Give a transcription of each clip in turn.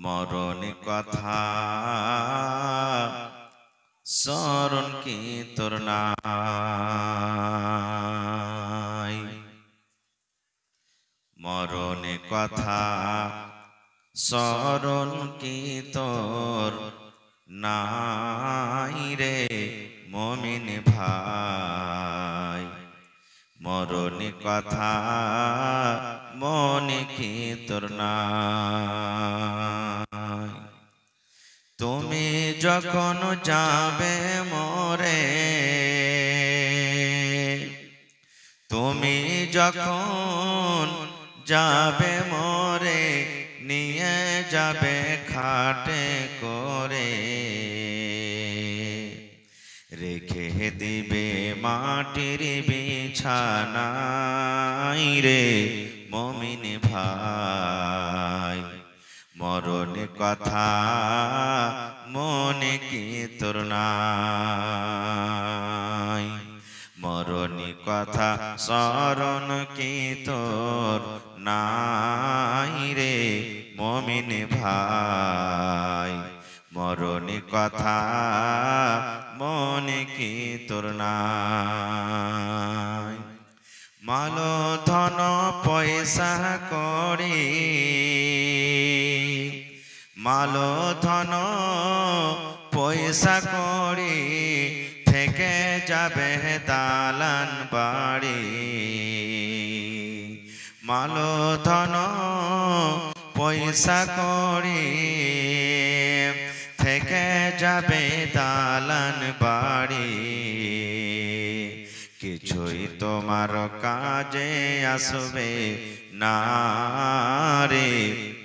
মরণ কথা স্মরণ কি তোর নাই, মরণ কথা স্মরণ কি তোর নাই রে মুমিন ভাই। মরণ কথা মনে কি তোর নাই। তুমি যখন যাবে মরে, তুমি যখন যাবে মরে, নিয়ে যাবে খাটে করে, রেখে দিবে মাটির বিছানায় রে মুমিন ভাই। মরণ কথা মনে কি তোর নাই, মরণ কথা স্মরণ কি তোর নাই রে মুমিন ভাই। মরণ কথা মনে কি তোর নাই। মাল ধন পয়সা করি, মাল ধন পয়সা করি, থেকে যাবে দালান বাড়ি। মাল ধন পয়সা করি, থেকে যাবে দালান বাড়ি। কিছুই তোমার কাজে আসবে না রে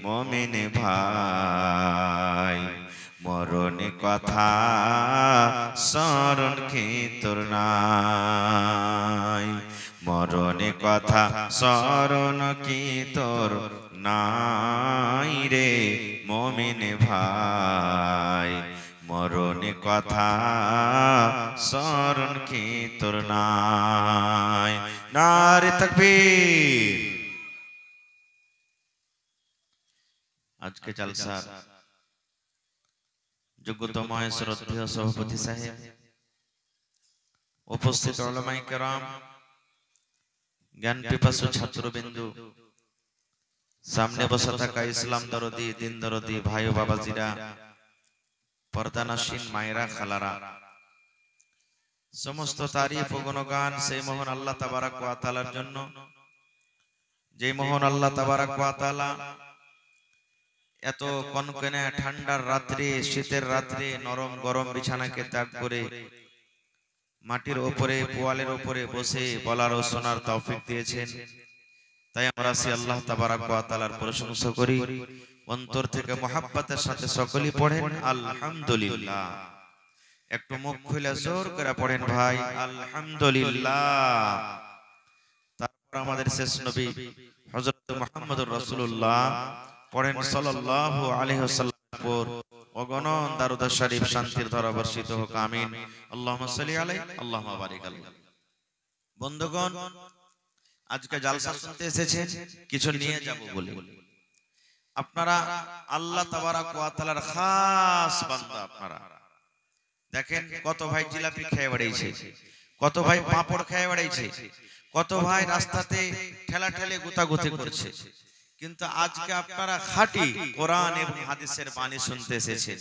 মুমিন ভাই। মরণ কথা স্মরণ কি তোর নাই, মরণ কথা স্মরণ কি তোর নাই রে মুমিন ভাই। মরণ কথা স্মরণ কি তোর নাই। নারে তাকবীর। আজকে জলসার যোগ্যতম শ্রদ্ধেয় সভাপতি সাহেব, উপস্থিত উলামায়ে কেরাম, জ্ঞান পিপাসু ছাত্রবিন্দু, সামনে বসে থাকা ইসলাম দরদি দিন দরদি ভাই ও বাবাজিরা, পর্দানাসীন মায়েরা খালারা, সমস্ত তারিফ ও গুণগান সেই মহান আল্লাহ তাবারক ওয়া তাআলার জন্য, যে মহান আল্লাহ তাবারক ওয়া তাআলা এত কনকনে ঠান্ডার রাত্রে, শীতের রাত্রে নরম গরম বিছানাকে ত্যাগ করে মাটির উপরে পোয়ালের উপরে বসে বলার ও শোনার তৌফিক দিয়েছেন। তাই আমরা সেই আল্লাহ তাবারক ওয়া তাআলার প্রশংসা করি, অন্তর থেকে মহব্বতের সাথে সকলেই পড়েন আলহামদুলিল্লাহ। একটু মুখ খুলে জোর করে পড়েন ভাই আলহামদুলিল্লাহ। তারপর আমাদের শেষ নবী হযরত মুহাম্মদুর রাসূলুল্লাহ পড়েন সাল্লাল্লাহু আলাইহি ওয়াসাল্লাম পর অগণন দরুদ শরীফ শান্তির ধারা বর্ষিত হোক আমিন। আল্লাহুম্মা সাল্লি আলাইহি আল্লাহুম্মা বারিক আলাইহি। বন্ধুগণ, আজকে জালসা শুনতে এসেছেন কিছু নিয়ে যাব বলে। আপনারা আল্লাহ তাবারক ওয়া তাআলার খাস বান্দা। আপনারা দেখেন কত ভাই জিলাপি খেয়ে বেড়াইছে, কত ভাই পাপড় খেয়ে বেড়াইছে, কত ভাই রাস্তাতে ঠেলা ঠেলে গুতাগুতি করছে, কিন্তু আজকে আপনারা খাঁটি কোরআন এবং হাদিসের বাণী শুনতে এসেছেন।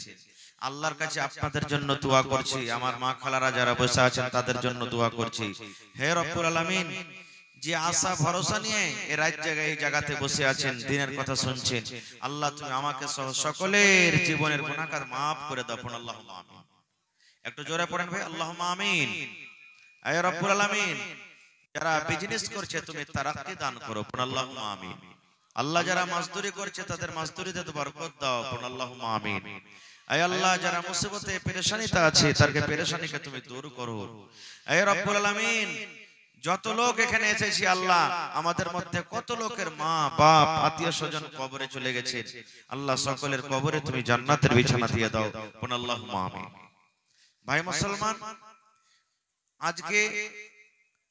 আল্লাহর কাছে আপনাদের জন্য দোয়া করছি, আমার মা খালারা যারা বসে আছেন তাদের জন্য দোয়া করছি। হে রব্বুল আলামিন, যে আশা ভরসা নিয়ে এই রাত জায়গায় এই জায়গাতে বসে আছেন, দিনের কথা শুনছেন, আল্লাহ তুমি আমাকে সহ সকলের জীবনের গুনাহগার maaf করে দাও। আল্লাহুম্মা আমিন। একটু জোরে পড়েন ভাই আল্লাহুম্মা আমিন। হে রব্বুল আলামিন, যারা বিজনেস করছে তুমি তারাক্কি দান করো। আল্লাহুম্মা আমিন। আল্লাহ যারা মজদুরি করছে তাদের মজদুরিতে বরকত দাও। আল্লাহুম্মা আমিন। হে আল্লাহ, যারা মুসিবতে পেরেশানিতে আছে তাদেরকে পেরেশানিকে তুমি দূর করো। হে রব্বুল আলামিন, যত লোক এখানে এসেছি আল্লাহ, আমাদের মধ্যে কত লোকের মা বাপ আত্মীয় স্বজন কবরে চলে গেছে, আল্লাহ সকলের কবরে তুমি জান্নাতের বিছানা দিয়ে দাও। আল্লাহুম্মা আমিন। ভাই মুসলমান, আজকে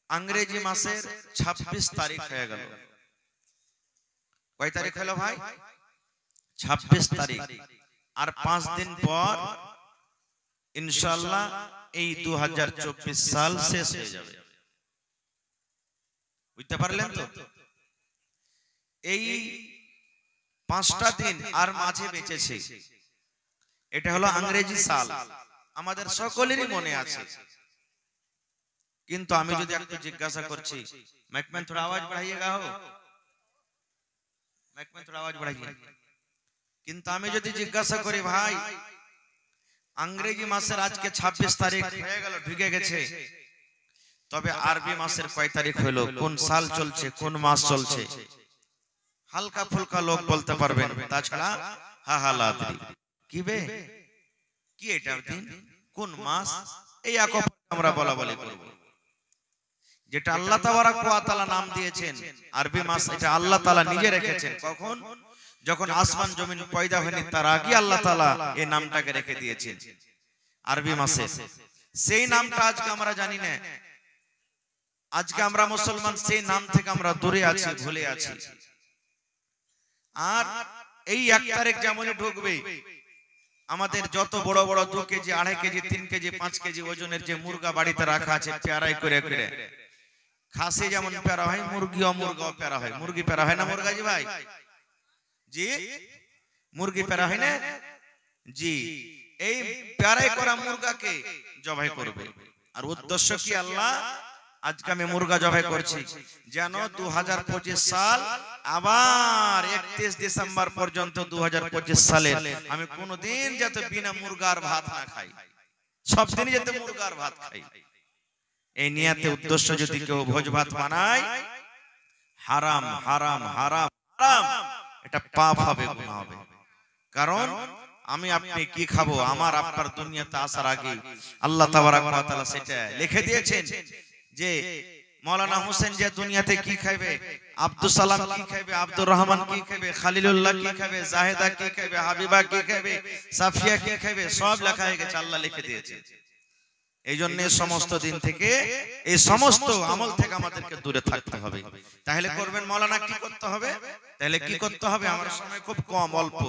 ইংরেজি মাসের 26 তারিখ হয়ে গেল। কয় তারিখ হলো ভাই? 26 তারিখ, আর 5 দিন পর ইনশাআল্লাহ এই 2024 সাল শেষ হয়ে যাবে। বুঝতে পারলেন তো? এই 5টা দিন আর মাঝে বেঁচেছে, এটা হলো ইংরেজি সাল, আমাদের সকলেরই মনে আছে। কিন্তু আমি যদি একটু জিজ্ঞাসা করছি, माइक में थोड़ा आवाज बढ़ाइएगा हो, माइक में थोड़ा आवाज बढ़ाइए। কিন্তু আমি যদি জিজ্ঞাসা করি ভাই ইংরেজি মাসের আজকে 26 তারিখ হয়ে গেল, ঢুকে গেছে, তবে আরবি মাসের কয় তারিখ হলো, কোন সাল চলছে, কোন মাস চলছে, হালকা ফুলকা লোক বলতে পারবেন, তাছাড়া হাহালাদ্রি কি বে কি এটার দিন, কোন মাস, এই এক আমরা বলা বলি করব। যেটা আল্লাহ তাবারাক ওয়া তাআলা নাম দিয়েছেন আরবি মাস, এটা আল্লাহ তাআলা নিজে রেখেছেন। কখন? যখন আসমান জমিন পয়দা হয়নি তার আগে আল্লাহ তাআলা এই নামটাকে রেখে দিয়েছেন আরবি মাসে। সেই নামটা আজকে আমরা জানি না, আজকে আমরা মুসলমান সেই নাম থেকে আমরা দূরে আছি, ভুলে আছি। আর এই 1 তারিখ যেমনই ঢুকবে, আমাদের যত বড় বড় 2 কেজি 2.5 কেজি 3 কেজি 5 কেজি ওজনের যে মুরগা বাড়িতে রাখা আছে পেয়ারাই করে করে, খাসি যেমন পেয়ারা হয় মুরগিও পেয়ারা হয়। মুরগি পেয়ারা হয় না মুরগাজি ভাই? জি, মুরগি পেয়ারা হয় না জি। এই পেয়ারাই করা মুরগাকে জবাই করবে। আর উদ্দেশ্য কি? আল্লাহ আজকে আমি মুরগা জবাই করছি যেন 2025 সাল আবার 31 ডিসেম্বর পর্যন্ত 2025 সালে আমি কোনোদিন যাতে বিনা মুরগার ভাত না খাই, সব দিনই যাতে মুরগার ভাত খাই। এই নিয়তে উদ্দেশ্য যদি কেউ ভোজ ভাত বানায়, হারাম হারাম হারাম হারাম, এটা পাপ হবে, গুনাহ হবে। কারণ আমি আপনি কি খাবো, আমার আপনার দুনিয়াতে আসার আগে আল্লাহ তাবারাক ওয়া তাআলা সেটা লিখে দিয়েছেন যে মৌলানা হোসেন যে দুনিয়াতে কি খাবে, আব্দুল সালাম কি খাবে, আব্দুর রহমান কি খাবে, খালিলুল্লাহ কি খাবে, জাহেদা কি খাবে, হাবিবা কি খাবে, সাফিয়া কি খাবে, সব লেখা হয়ে গেছে, আল্লাহ লিখে দিয়েছে। এই জন্য সমস্ত দিন থেকে এই সমস্ত আমল থেকে আমাদেরকে দূরে থাকতে হবে। তাহলে করবেন মৌলানা কি করতে হবে? তাহলে কি করতে হবে? আমার সময় খুব কম, অল্প।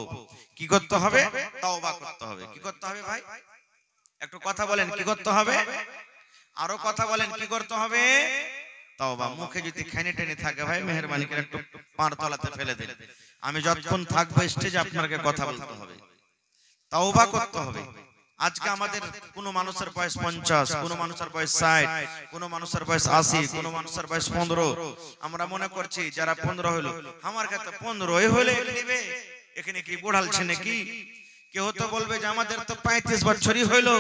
কি করতে হবে? তওবা করতে হবে। কি করতে হবে ভাই? একটু কথা বলেন, কি করতে হবে? আরো কথা বলেন, কি করতে হবে? তওবা। মুখে যদি খানি টেনে থাকে ভাই মেহেরবানি করে একটু পার তলাতে ফেলে দেন। আমি যতক্ষণ থাকবো স্টেজে আপনাকে কথা বলতে হবে, তওবা করতে হবে। আজকে আমাদের কোন মানুষের বয়স 50, কোন মানুষের বয়স 60, কোন মানুষের বয়স 80, কোন মানুষের বয়স 15। আমরা মনে করছি যারা 15 হলো, আমার কাছে 15 হলে নিবে, এখানে কি বুড়ালছে নাকি? কেউ তো বলবে যে আমাদের তো 35 বছরই হইলো,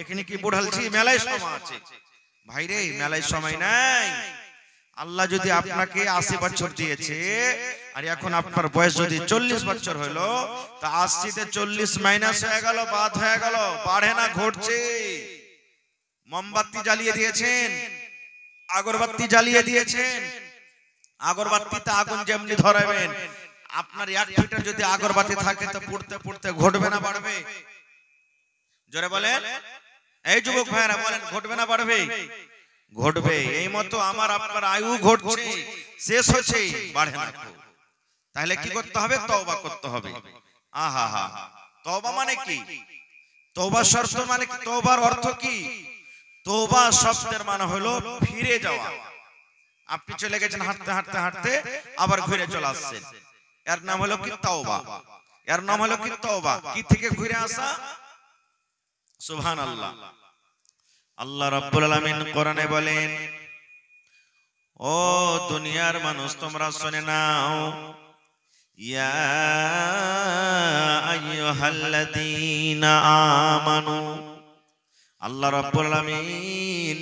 এখানে কি বুড়ালছি? মেলায় সময় আছে ভাই রে, মেলায় সময় নাই। আল্লাহ যদি আপনাকে 80 বছর দিয়েছে আর এখন আপনার বয়স যদি 40 বছর হলো, তা 80 তে 40 মাইনাস হয়ে গেল, বাদ হয়ে গেল, বাড়ে না ঘটছে। মোমবাতি জ্বালিয়ে দিয়েছেন, আগরবাতি জ্বালিয়ে দিয়েছেন, আগরবাতিতে আগুন যেমনি ধরাবেন, আপনার 1 ফিটের যদি আগরবাতি থাকে তো পুড়তে পুড়তে ঘটবে না বাড়বে? জোরে বলেন, এই যুবক ভাইরা বলেন, ঘটবে না বাড়বে? ঘটবে। এই মতো আমার আপনার আয়ু ঘটছে, শেষ হচ্ছে, বাড়ে না। তাহলে কি করতে হবে? তওবা করতে হবে। আহা হা, তওবা মানে কি? তওবা শর্ত মানে কি? তওবার অর্থ কি? তওবা শব্দের মানে হলো ফিরে যাওয়া। আপনি চলে গেছেন হাঁটতে হাঁটতে হাঁটতে, আবার ঘুরে চলে আসছেন, এর নাম হলো কি? তওবা। এর নাম হলো কি? তওবা। কি থেকে ঘুরে আসা? সুবহানাল্লাহ। আল্লাহ রাব্বুল আলামিন কোরআনে বলেন, ও দুনিয়ার মানুষ তোমরা শুনে নাও, ইয়া আইয়ুহাল্লাযীনা আমানু। আল্লাহ রাব্বুল আলামিন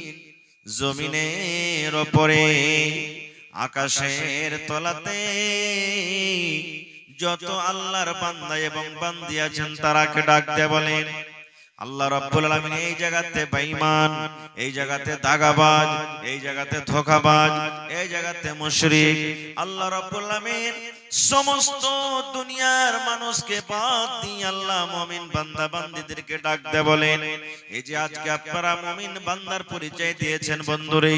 জমিনের উপরে আকাশের তলাতে যত আল্লাহর বান্দা এবং বান্দি আছেন তারাকে ডাক দিয়ে বলেন, আল্লাহ রাব্বুল আলামিন এই জায়গাতে বেঈমান, এই জায়গাতে দাগাবাজ, এই জায়গাতে ধোঁকাবাজ, এই জায়গাতে মুশরিক, আল্লাহ রাব্বুল আলামিন সমস্ত দুনিয়ার মানুষকে বাদ দিয়ে আল্লাহ মুমিন বান্দা বান্দীদেরকে ডাকতে বলেন, এই যে আজকে আপনারা মুমিন বান্দার পরিচয় দিয়েছেন বন্ধুরে,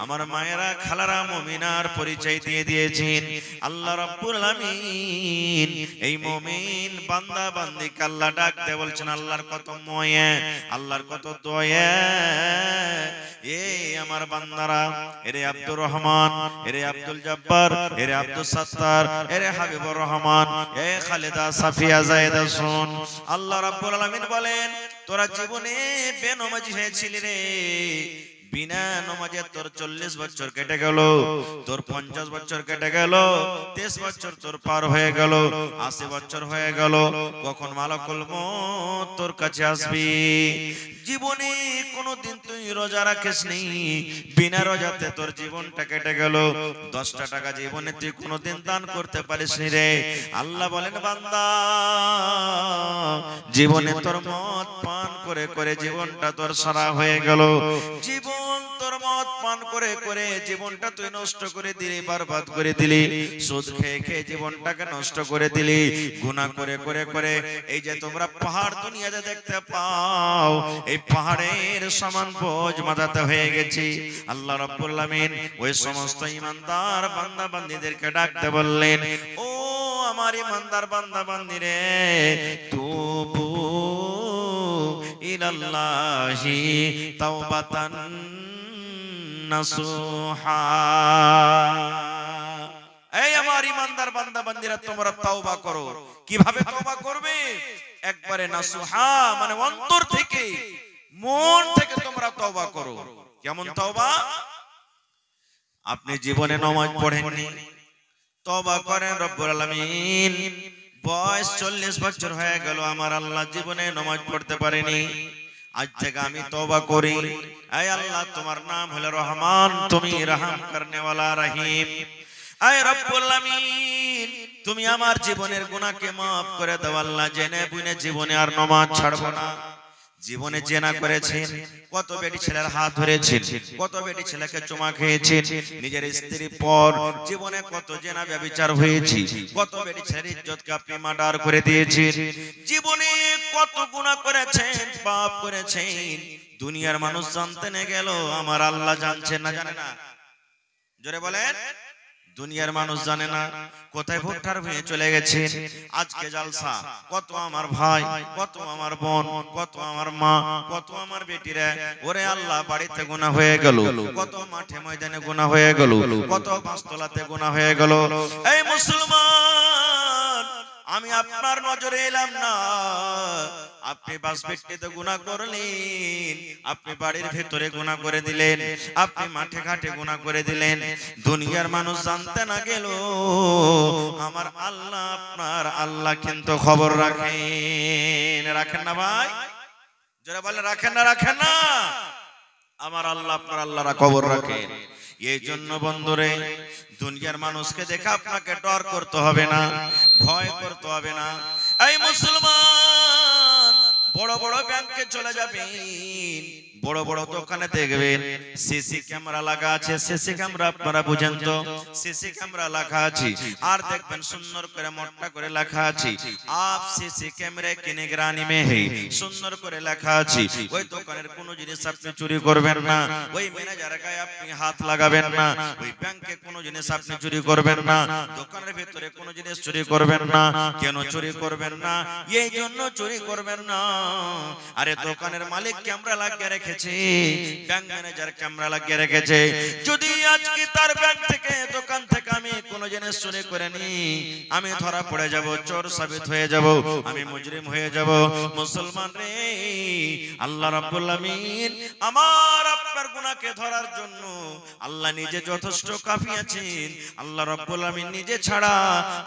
আমার মায়েরা খালারা মুমিনার পরিচয় দিয়ে দিয়েছেন। আল্লাহ রাব্বুল আলামিন এই মুমিন বান্দা বান্দীকে আল্লাহ ডাকতে বলছেন। আল্লাহর কত ময়া, আল্লাহর কত দয়া। এই আমার বান্দারা, এরে আব্দুর রহমান, এরে আব্দুল জব্বার, এরে আব্দুল সাত্তার, এরে হাবিবুর রহমান, এ খালেদা সাফিয়া জায়েদা শুন, আল্লাহ রাব্বুল আলামিন বলেন, তোরা জীবনে বেনমাজি হয়েছিলি রে, বিনা নমাজে তোর 40 বছর কেটে গেল, তোর 50 বছর কেটে গেল, 23 বছর তোর পার হয়ে গেল, 80 বছর হয়ে গেল, কখন মালাকুল মউত তোর কাছে আসবি? জীবনে কোনদিন তুই রোজা রাখিসনি, বিনা রোজাতে তোর জীবনটা কেটে গেল, 10টা টাকা জীবনে তুই কোনদিন দান করতে পারিসনি রে। আল্লাহ বলেন, বান্দা জীবনে তোর মদ পান করে করে জীবনটা তোর সারা হয়ে গেল, জীবন তোর মদ পান করে করে জীবনটা তুই নষ্ট করে দিলি, বরবাদ করে দিলি, সুদ খেয়ে খেয়ে জীবনটাকে নষ্ট করে দিলি, গুনাহ করে করে করে। এই যে তোমরা পাহাড় দুনিয়াতে দেখতে পাও, এই পাহাড়ের সমান বোঝ মাথাতে হয়ে গেছে। আল্লাহ রাব্বুল আলামিন ওই সমস্ত ঈমানদার বান্দা বান্দীদেরকে ডাকতে বললেন, ও আমার ঈমানদার বান্দা বান্দীরে, তুবু ইলাল্লাহি তাওবাতান নাসুহা। এই আমার ঈমানদার বান্দা বান্দীরা, তোমরা তওবা করো। কিভাবে তওবা করবে? একবারে নাসুহা, মানে অন্তর থেকে, মন থেকে তোমরা তওবা করো। কেমন তওবা? আপনি জীবনে নামাজ পড়েননি, তওবা করেন, রব্বুল আলামিন বয়স 40 বছর হয়ে গেল, আমার আল্লাহ জীবনে নামাজ পড়তে পারেনি, আজ থেকে আমি তওবা করি। আয় আল্লাহ, তোমার নাম হলো রহমান, তুমি রহম করনে ওয়ালা রহিম। আয় রব্বুল আলামিন, তুমি আমার জীবনের গুনাহকে maaf করে দাও আল্লাহ। জেনে বুঝে জীবনে আর নামাজ ছাড়ব না। জীবনে জেনা করেছেন, কত বেটি ছেলের হাত ধরেছেন, কত বেটি ছেলেকে চুমা খেয়েছেন, নিজের স্ত্রীর পর জীবনে কত জেনা ব্যভিচার হয়েছে, কত বেটি ছেলের ইজ্জতকে আপনি মার্ডার করে দিয়েছেন, জীবনে কত গুনাহ করেছেন, পাপ করেছেন। দুনিয়ার মানুষ জানতে না গেল, আমার আল্লাহ জানছেন না, জানে না? জোরে বলেন। দুনিয়ার মানুষ জানে না, কোথায় ভুট্টার হয়ে চলে গেছে। আজকে জালসা, কত আমার ভাই, কত আমার বোন, কত আমার মা, কত আমার বেটিরা, ওরে আল্লাহ বাড়িতে গুনাহ হয়ে গেল, কত মাঠে ময়দানে গুনাহ হয়ে গেল, কত পাঁচতলাতে গুনাহ হয়ে গেল। এই মুসলমান, আমি আপনার নজরে এলাম না, আপনি বাস পেটে গুনাহ করলেন, আপনি বাড়ির ভেতরে গুনাহ করে দিলেন, আপনি মাঠে ঘাটে গুনাহ করে দিলেন। দুনিয়ার মানুষ জানতে না গেল, আমার আল্লাহ, আপনার আল্লাহ কিন্তু খবর রাখেন। রাখেন না ভাই? যারা বলে রাখেন না, রাখেন না? আমার আল্লাহ, আপনার আল্লাহরা খবর রাখেন। এই জন্য বন্ধুরে, দুনিয়ার মানুষকে দেখে আপনাকে ডর করতে হবে না, ভয় করতে হবে না। এই মুসলমান, বড় বড় ব্যাংকে চলে যাবেন, বড় বড় দোকানে দেখবেন সিসি ক্যামেরা লাগা আছে। সিসি ক্যামেরা আপনারা বুঝেন তো? সিসি ক্যামেরা লেখা আছে, আর দেখবেন সুন্দর করে মোটা করে লেখা আছে, আপ সিসি ক্যামেরা কি নিগরানি মে হে, সুন্দর করে লেখা আছে। ওই দোকানের কোনো জিনিস আপনি চুরি করবেন না, ওই ম্যানেজারের গায়ে আপনি হাত লাগাবেন না, ওই ব্যাংকে কোনো জিনিস আপনি চুরি করবেন না, দোকানের ভিতরে কোনো জিনিস চুরি করবেন না। কেন চুরি করবেন না? এই জন্য চুরি করবেন না, আরে দোকানের মালিক ক্যামেরা লাগিয়ে রেখেছে, ব্যাংক ম্যানেজার ক্যামেরা লাগিয়ে রেখেছে। যদি আজকে তার ব্যাংক থেকে, দোকান থেকে আমি কোনো জিনিস চুরি করে নি, আমি ধরা পড়ে যাব, চোর সাবিত হয়ে যাব, আমি মুজরিম হয়ে যাব। মুসলমান রে, আল্লাহ রাব্বুল আলামিন আমার আপনার গুনাহকে ধরার জন্য আল্লাহ নিজে যথেষ্ট কাফি আছেন। আল্লাহ রাব্বুল আলামিন নিজে ছাড়া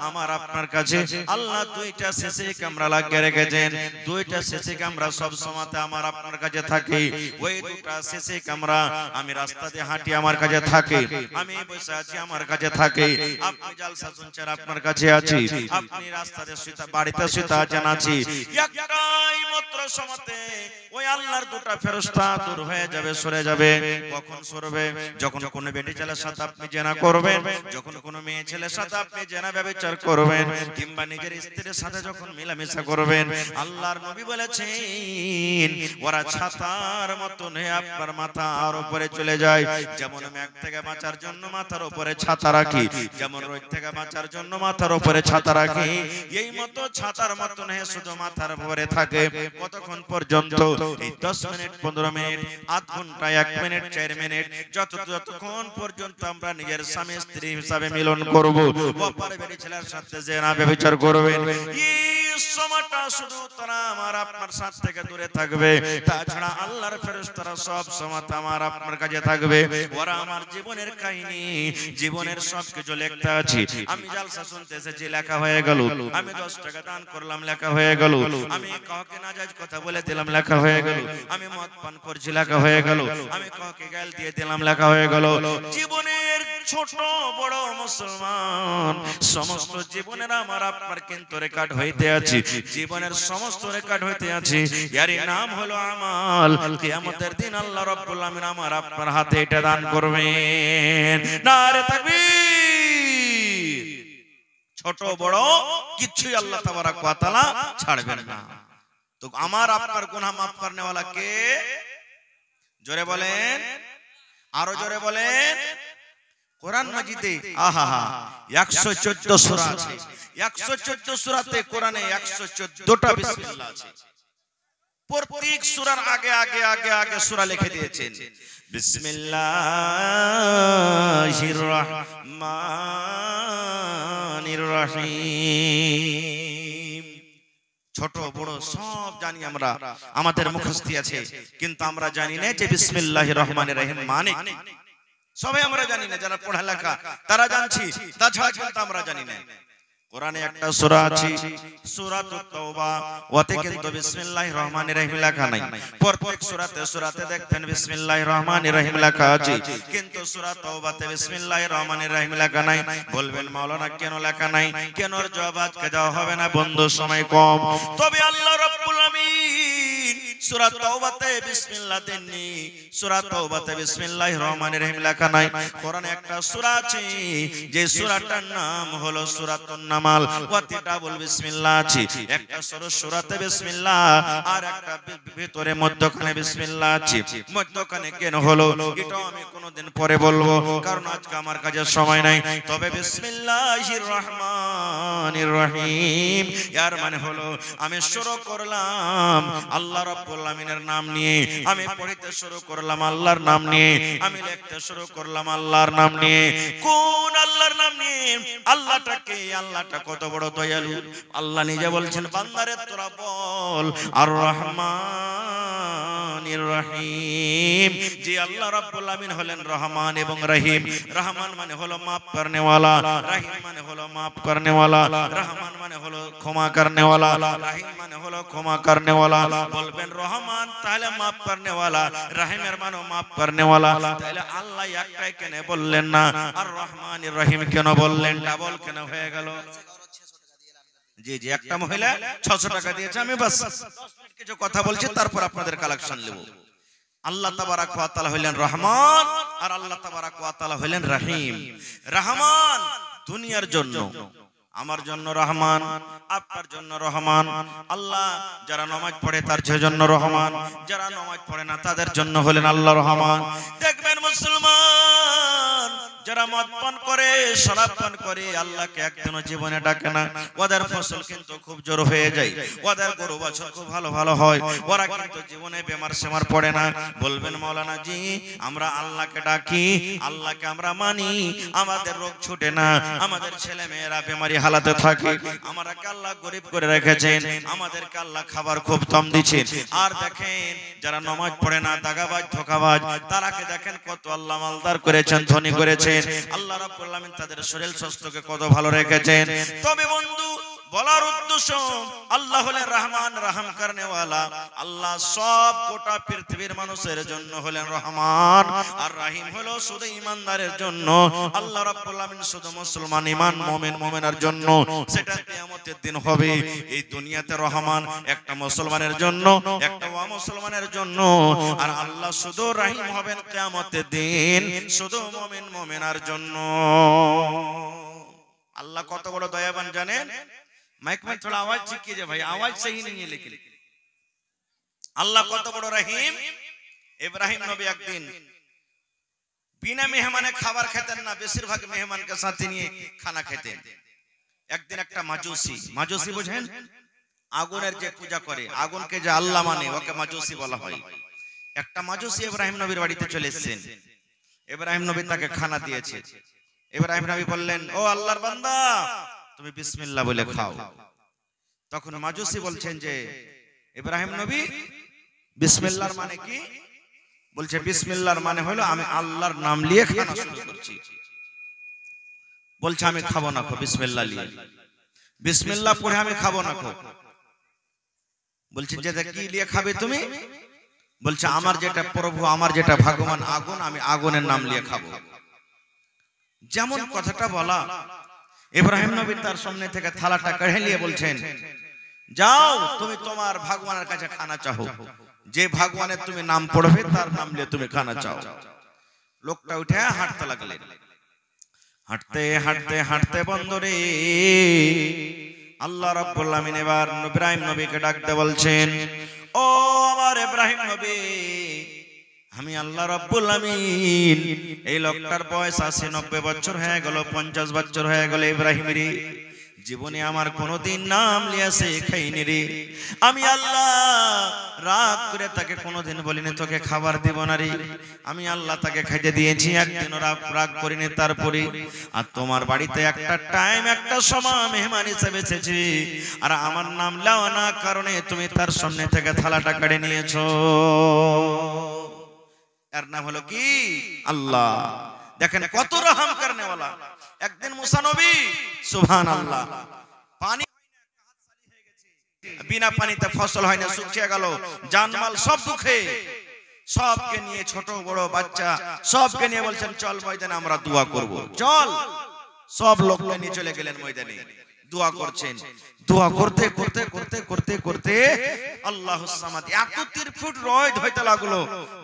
আমার আপনার কাছে আল্লাহ দুইটা সিসি ক্যামেরা লাগিয়ে রেখেছেন। দুইটা সিসি ক্যামেরা সব সময়তে আমার আপনার কাছে থাকে। ওই দুটো সিসি ক্যামেরা আমি রাস্তা দিয়ে হাঁটি, আমার কাছে থাকে, আমি বসে আছি, আমার কাছে থাকে, আপনি জালসা শুনছেন, আপনার কাছে আছি, আপনি রাস্তাতে শুতে, বাড়িতে শুতে আছেন, আছি। একটাই মাত্র সময়তে ওই আল্লাহর দুটো ফেরেশতা দূর হয়ে যাবে, সরে যাবে। কখন সরবে? যখন কোনো বেটি ছেলের সাথে আপনি জিনা করবেন, যখন কোনো মেয়ে ছেলের সাথে আপনি জিনা ব্যভিচার করবেন, কিংবা নিজের স্ত্রীর সাথে যখন মিলামিশা করবেন, আল্লাহর নবী বলেছেন ওরা ছাতার মতন হয়ে আপনার মাথার উপরে চলে যায়। যেমন মেঘ থেকে বাঁচার জন্য মাথার উপরে ছাতা রাখি, যেমন রোদ থেকে বাঁচার জন্য মাথার উপরে ছাতা রাখি, এই মতো ছাতার মতন হয়ে শুধু মাথার উপরে থাকে। কতক্ষণ পর্যন্ত? এই 10 মিনিট, 15 মিনিট, আধ ঘন্টা, 1 মিনিট, 4 মিনিট, যতক্ষণ পর্যন্ত আমরা নিজের স্বামী স্ত্রী হিসাবে মিলন করব। অপর বেটি ছেলের সাথে জিনা ব্যভিচার করবেন, এই সময়টা শুধু তারা আমার আপনার সাথ থেকে দূরে থাকবে। তাছাড়া আল্লাহর ফেরেশতারা সব সময় আমার আপনার কাছে থাকবে। ওরা আমার জীবনের কাহিনী, জীবনের সবকিছু লিখতে আছে। আমি জালসা শুনতে এসেছি, লেখা হয়ে গেল। আমি 10 টাকা দান করলাম, লেখা হয়ে গেল। আমি কাউকে নাজায়েজ কথা বলে দিলাম, লেখা হয়ে গেল। আমি মদ পান করছি, লেখা হয়ে গেল। আমি কাউকে গাল দিয়ে দিলাম, লেখা হয়ে গেল। জীবনের ছোট বড় মুসলমান সমস্ত জীবনের আমার আপনার কিন্তু রেকর্ড হইতে আছে। জীবনের সমস্ত রেকর্ড হইতে আছে। এর নাম হলো আমাল। কিয়ামতের দিন আল্লাহ রাব্বুল আমিন আমার আপনার হাতে এটা দান করবেন। নারে তাকবীর। ছোট বড় কিছুই আল্লাহ তাবারাক ওয়া তাআলা ছাড়বেন না। তো আমার আপনার গুনাহ মাফ করনে ওয়ালা কে? জোরে বলেন, আরো জোরে বলেন। কোরআন মাজিদে 114 সূরা আছে। 114 সূরাতে কোরআনে 114টা বিসমিল্লাহ আছে। প্রত্যেক সূরার আগে আগে আগে আগে সূরা লিখে দিয়েছেন। বিসমিল্লাহির রহমানির রহিম। ছোট বড় সব জানি আমরা, আমাদের মুখস্থি আছে, কিন্তু আমরা জানি না যে বিসমিল্লাহির রহমানির রহিম মানে কি। সবাই আমরা জানি না, যারা পড়ালেখা তারা জানছি, তাছাড়া কিন্তু আমরা জানি না। কোরআনে একটা সূরা আছে, সূরাতুত তাওবা, ওতে কিন্তু বিসমিল্লাহির রহমানির রহিম লেখা নাই। প্রত্যেক সূরাতে দেখবেন বিসমিল্লাহির রহমানির রহিম লেখা আছে, কিন্তু সূরা তাওবাতে বিসমিল্লাহির রহমানির রহিম লেখা নাই। বলবেন মাওলানা কেন লেখা নাই? কেন এর জবাব আজকে দেওয়া হবে না, বন্ধু সময় কম। তবে আল্লাহ রাব্বুল আমিন সূরা তাওবাতে বিসমিল্লাহ দেননি, সূরা তাওবাতে বিসমিল্লাহির রহমানির রহিম লেখা নাই। কোরআনে একটা সূরা আছে, যে সূরাটার নাম হলো সূরাতুন নামাল, ওতে ডাবল বিসমিল্লাহ আছে। একটা সূরাতে বিসমিল্লাহ আর একটা ভিতরে মধ্যখানে বিসমিল্লাহ আছে। মধ্যখানে কেন হলো এটাও আমি কোনদিন পরে বলবো, কারণ আজকে আমার কাছে সময় নাই। তবে বিসমিল্লাহির রহমানির রহিম এর মানে হলো আমি শুরু করলাম আল্লাহ রাব্বুল আমিনের নাম নিয়ে, আমি পড়তে শুরু করলাম আল্লাহর নাম নিয়ে, আমি লিখতে শুরু করলাম আল্লাহর নাম নিয়ে। কোন আল্লাহর নাম নিয়ে? আল্লাহটাকে, আল্লাহটা কত বড় দয়ালু। আল্লাহ নিজে বলছেন, বান্দারে তোরা বল আর রহমানির রহিম। যে আল্লাহ রাব্বুল আমিন হলেন রহমান এবং রহিম। রহমান মানে হলো মাফ করনে ওয়ালা, রহিম মানে হলো মাফ করনে ওয়ালা। রহমান মানে হলো ক্ষমা করনে ওয়ালা, রহিম মানে হলো ক্ষমা করনে ওয়ালা। বলবেন রহমান তাহলে মাফ করনে ওয়ালা, রহিমের মানে মাফ করনে ওয়ালা। তাহলে আল্লাহ একটাই কেন বললেন না আর রহমানির রহিম কেন বললেন? ডাবল কেন হয়ে গেল? জি জি, একটা মহিলা 600 টাকা দিয়েছে। আমি বাস 10 মিনিট কিছু কথা বলছি, তারপর আপনাদের কালেকশন নেব। আল্লাহ তাবারাক ওয়া তাআলা হলেন রহমান আর আল্লাহ তাবারাক ওয়া তাআলা হলেন রহিম। রহমান দুনিয়ার জন্য, আমার জন্য রহমান, আপনার জন্য রহমান। আল্লাহ যারা নামাজ পড়ে তার জন্য রহমান, যারা নামাজ পড়ে না তাদের জন্য হলেন আল্লাহ রহমান। দেখবেন মুসলমান যারা মদ পান করে, শরাব পান করে, আল্লাহকে একদিনও জীবনে ডাকে না। ওদের ফসল কিন্তু খুব জোর হয়ে যায়, ওদের গরু বাছুর খুব ভালো ভালো হয়, ওরা কিন্তু জীবনে বেমার সেমার পড়ে না। বলবেন মাওলানা জি আমরা আল্লাহকে ডাকি, আল্লাহকে আমরা মানি, আমাদের রোগ ছুটে না, আমাদের ছেলে মেয়েরা বেমারি হালাতে থাকে, আমাদেরকে আল্লাহ গরিব করে রেখেছেন, আমাদেরকে আল্লাহ খাবার খুব কম দিচ্ছেন। আর দেখেন যারা নামাজ পড়ে না, দাগাবাজ ধোঁকাবাজ, তারাকে দেখেন কত আল্লাহ মালদার করেছেন, ধনী করেছেন। আল্লাহ রাব্বুল আমিন তাদের শরীর স্বাস্থ্যকে কত ভালো রেখেছেন। তবে বন্ধু বলার উদ্দেশ্য আল্লাহ হলেন রহমান, রহম করনে ওয়ালা। আল্লাহ সব গোটা পৃথিবীর মানুষের জন্য হলেন রহমান, আর রহিম হলো শুধু ঈমানদারের জন্য। আল্লাহ রাব্বুল আলামিন শুধু মুসলমান ঈমান মুমিন মুমিনার জন্য, সেটা কিয়ামতের দিন হবে। এই দুনিয়াতে রহমান একটা মুসলমানের জন্য, একটা অমুসলমানের জন্য, আর আল্লাহ শুধু রহিম হবেন কিয়ামতের দিন শুধু মুমিন মুমিনার জন্য। अल्लाह कत बड़ दयावान जाने। माइक में थोड़ा आवाज ठीक कीजिए भाई, आवाज सही नहीं है लेकिन। अल्लाह कत बड़ रहीम। इब्राहिम नबी एक दिन बिना मेहमाने खाबार खेतेन ना, बेशिरभाग मेहमान के साथ निये खाना खेतेन। एक दिन एक মাজুসি, মাজুসি বুঝেন আগুনের যে পূজা করে, আগুনকে যে আল্লাহ মানে ওকে মাজুসি বলা হয়। একটা মাজুসি ইব্রাহিম নবীর বাড়িতে চলে এসেছেন। ইব্রাহিম নবী তাকে খানা দিয়েছে। ইব্রাহিম নবী বললেন, ও আল্লাহর বান্দা তুমি বিসমিল্লাহ বলে খাও। তখন মাজুসি বলছেন যে ইব্রাহিম নবী বিসমিল্লাহর মানে কি? বলছে বিসমিল্লাহর মানে হলো আমি আল্লাহর নাম নিয়ে খানা শুরু করছি। বলছে আমি খাবো না, বিসমিল্লাহ নিয়ে, বিসমিল্লাহ পড়ে আমি খাবো না। বলছে যে কি নিয়ে খাবে তুমি? বলছে আমার যেটা প্রভু, আমার যেটা ভগবান আগুন, আমি আগুনের নাম নিয়ে খাবো। যেমন কথাটা বলা, ইব্রাহিম নবী তার সামনে থেকে থালাটা কেড়ে নিয়ে বলছেন, যাও তুমি তোমার ভগবানের কাছে খানা চাও, যে ভগবানের তুমি নাম পড়বে তার নাম নিয়ে তুমি খানা চাও। লোকটা উঠে হাঁটতে লাগলেন। হাঁটতে হাঁটতে হাঁটতে বন্ধুরে আল্লাহ রাব্বুল আমিন এবার ইব্রাহিম নবীকে ডাকতে বলছেন, ও আমার ইব্রাহিম নবী, আমি আল্লাহ রাব্বুল আমিন এই লোকটার বয়স 80-90 বছর হয়ে গেল, 50 বছর হয়ে গেল। ইব্রাহিম রে, জীবনে আমার কোনোদিন নাম লিয়াছে খাইনি রে। আমি আল্লাহ রাগ করে তাকে কোনোদিন বলিনি তোকে খাবার দিব না রে। আমি আল্লাহ তাকে খাইতে দিয়েছি, একদিন রাগ করিনি। তারপরে আর তোমার বাড়িতে একটা টাইম, একটা সময় মেহমান হিসেবে এসেছি, আর আমার নাম লাও না কারণে তুমি তার সামনে থেকে থালাটা কেড়ে নিয়েছো। এর নাম হলো কি? আল্লাহ। দেখেন কত রহম করনে वाला। একদিন মুসা নবী, সুবহানাল্লাহ, পানি বিনা পানিতে ফসল হয় না, শুকিয়ে গেল, জানমাল সব দুঃখে, সবকে নিয়ে ছোট বড় বাচ্চা সবকে নিয়ে বলছেন চল ময়দানে আমরা দোয়া করব। চল, সব লোককে নিয়ে চলে গেলেন ময়দানে, দোয়া করছেন। দোয়া করতে করতে করতে করতে করতে আল্লাহুস সামাদ, 71 ফুট রোদ হইতে লাগলো,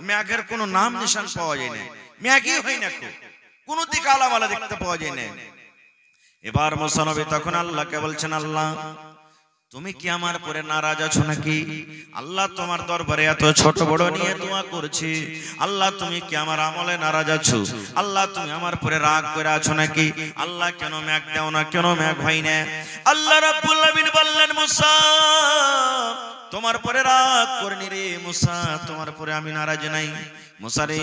মেঘের কোনো নাম নিশান পাওয়া যায় না, মেঘই হয় না, কোন দিকে আলামালা দেখতে পাওয়া যায় না। এবার মুসা নবী তখন আল্লাহকে বলছেন, আল্লাহ তুমি কি আমার পরে নারাজ আছো নাকি? আল্লাহ তোমার দরবারে এত ছোট বড় নিয়ে দোয়া করছি, আল্লাহ তুমি কি আমার আমলে নারাজ আছো? আল্লাহ তুমি আমার পরে রাগ করে আছো নাকি? আল্লাহ কেন মেঘ দাও না, কেন মেঘ হয় না? আল্লাহ রাব্বুল আমিন বললেন, মুসা তোমার পরে রাগ করিনি রে মুসা, তোমার পরে আমি নারাজ নাই। মুসা রে,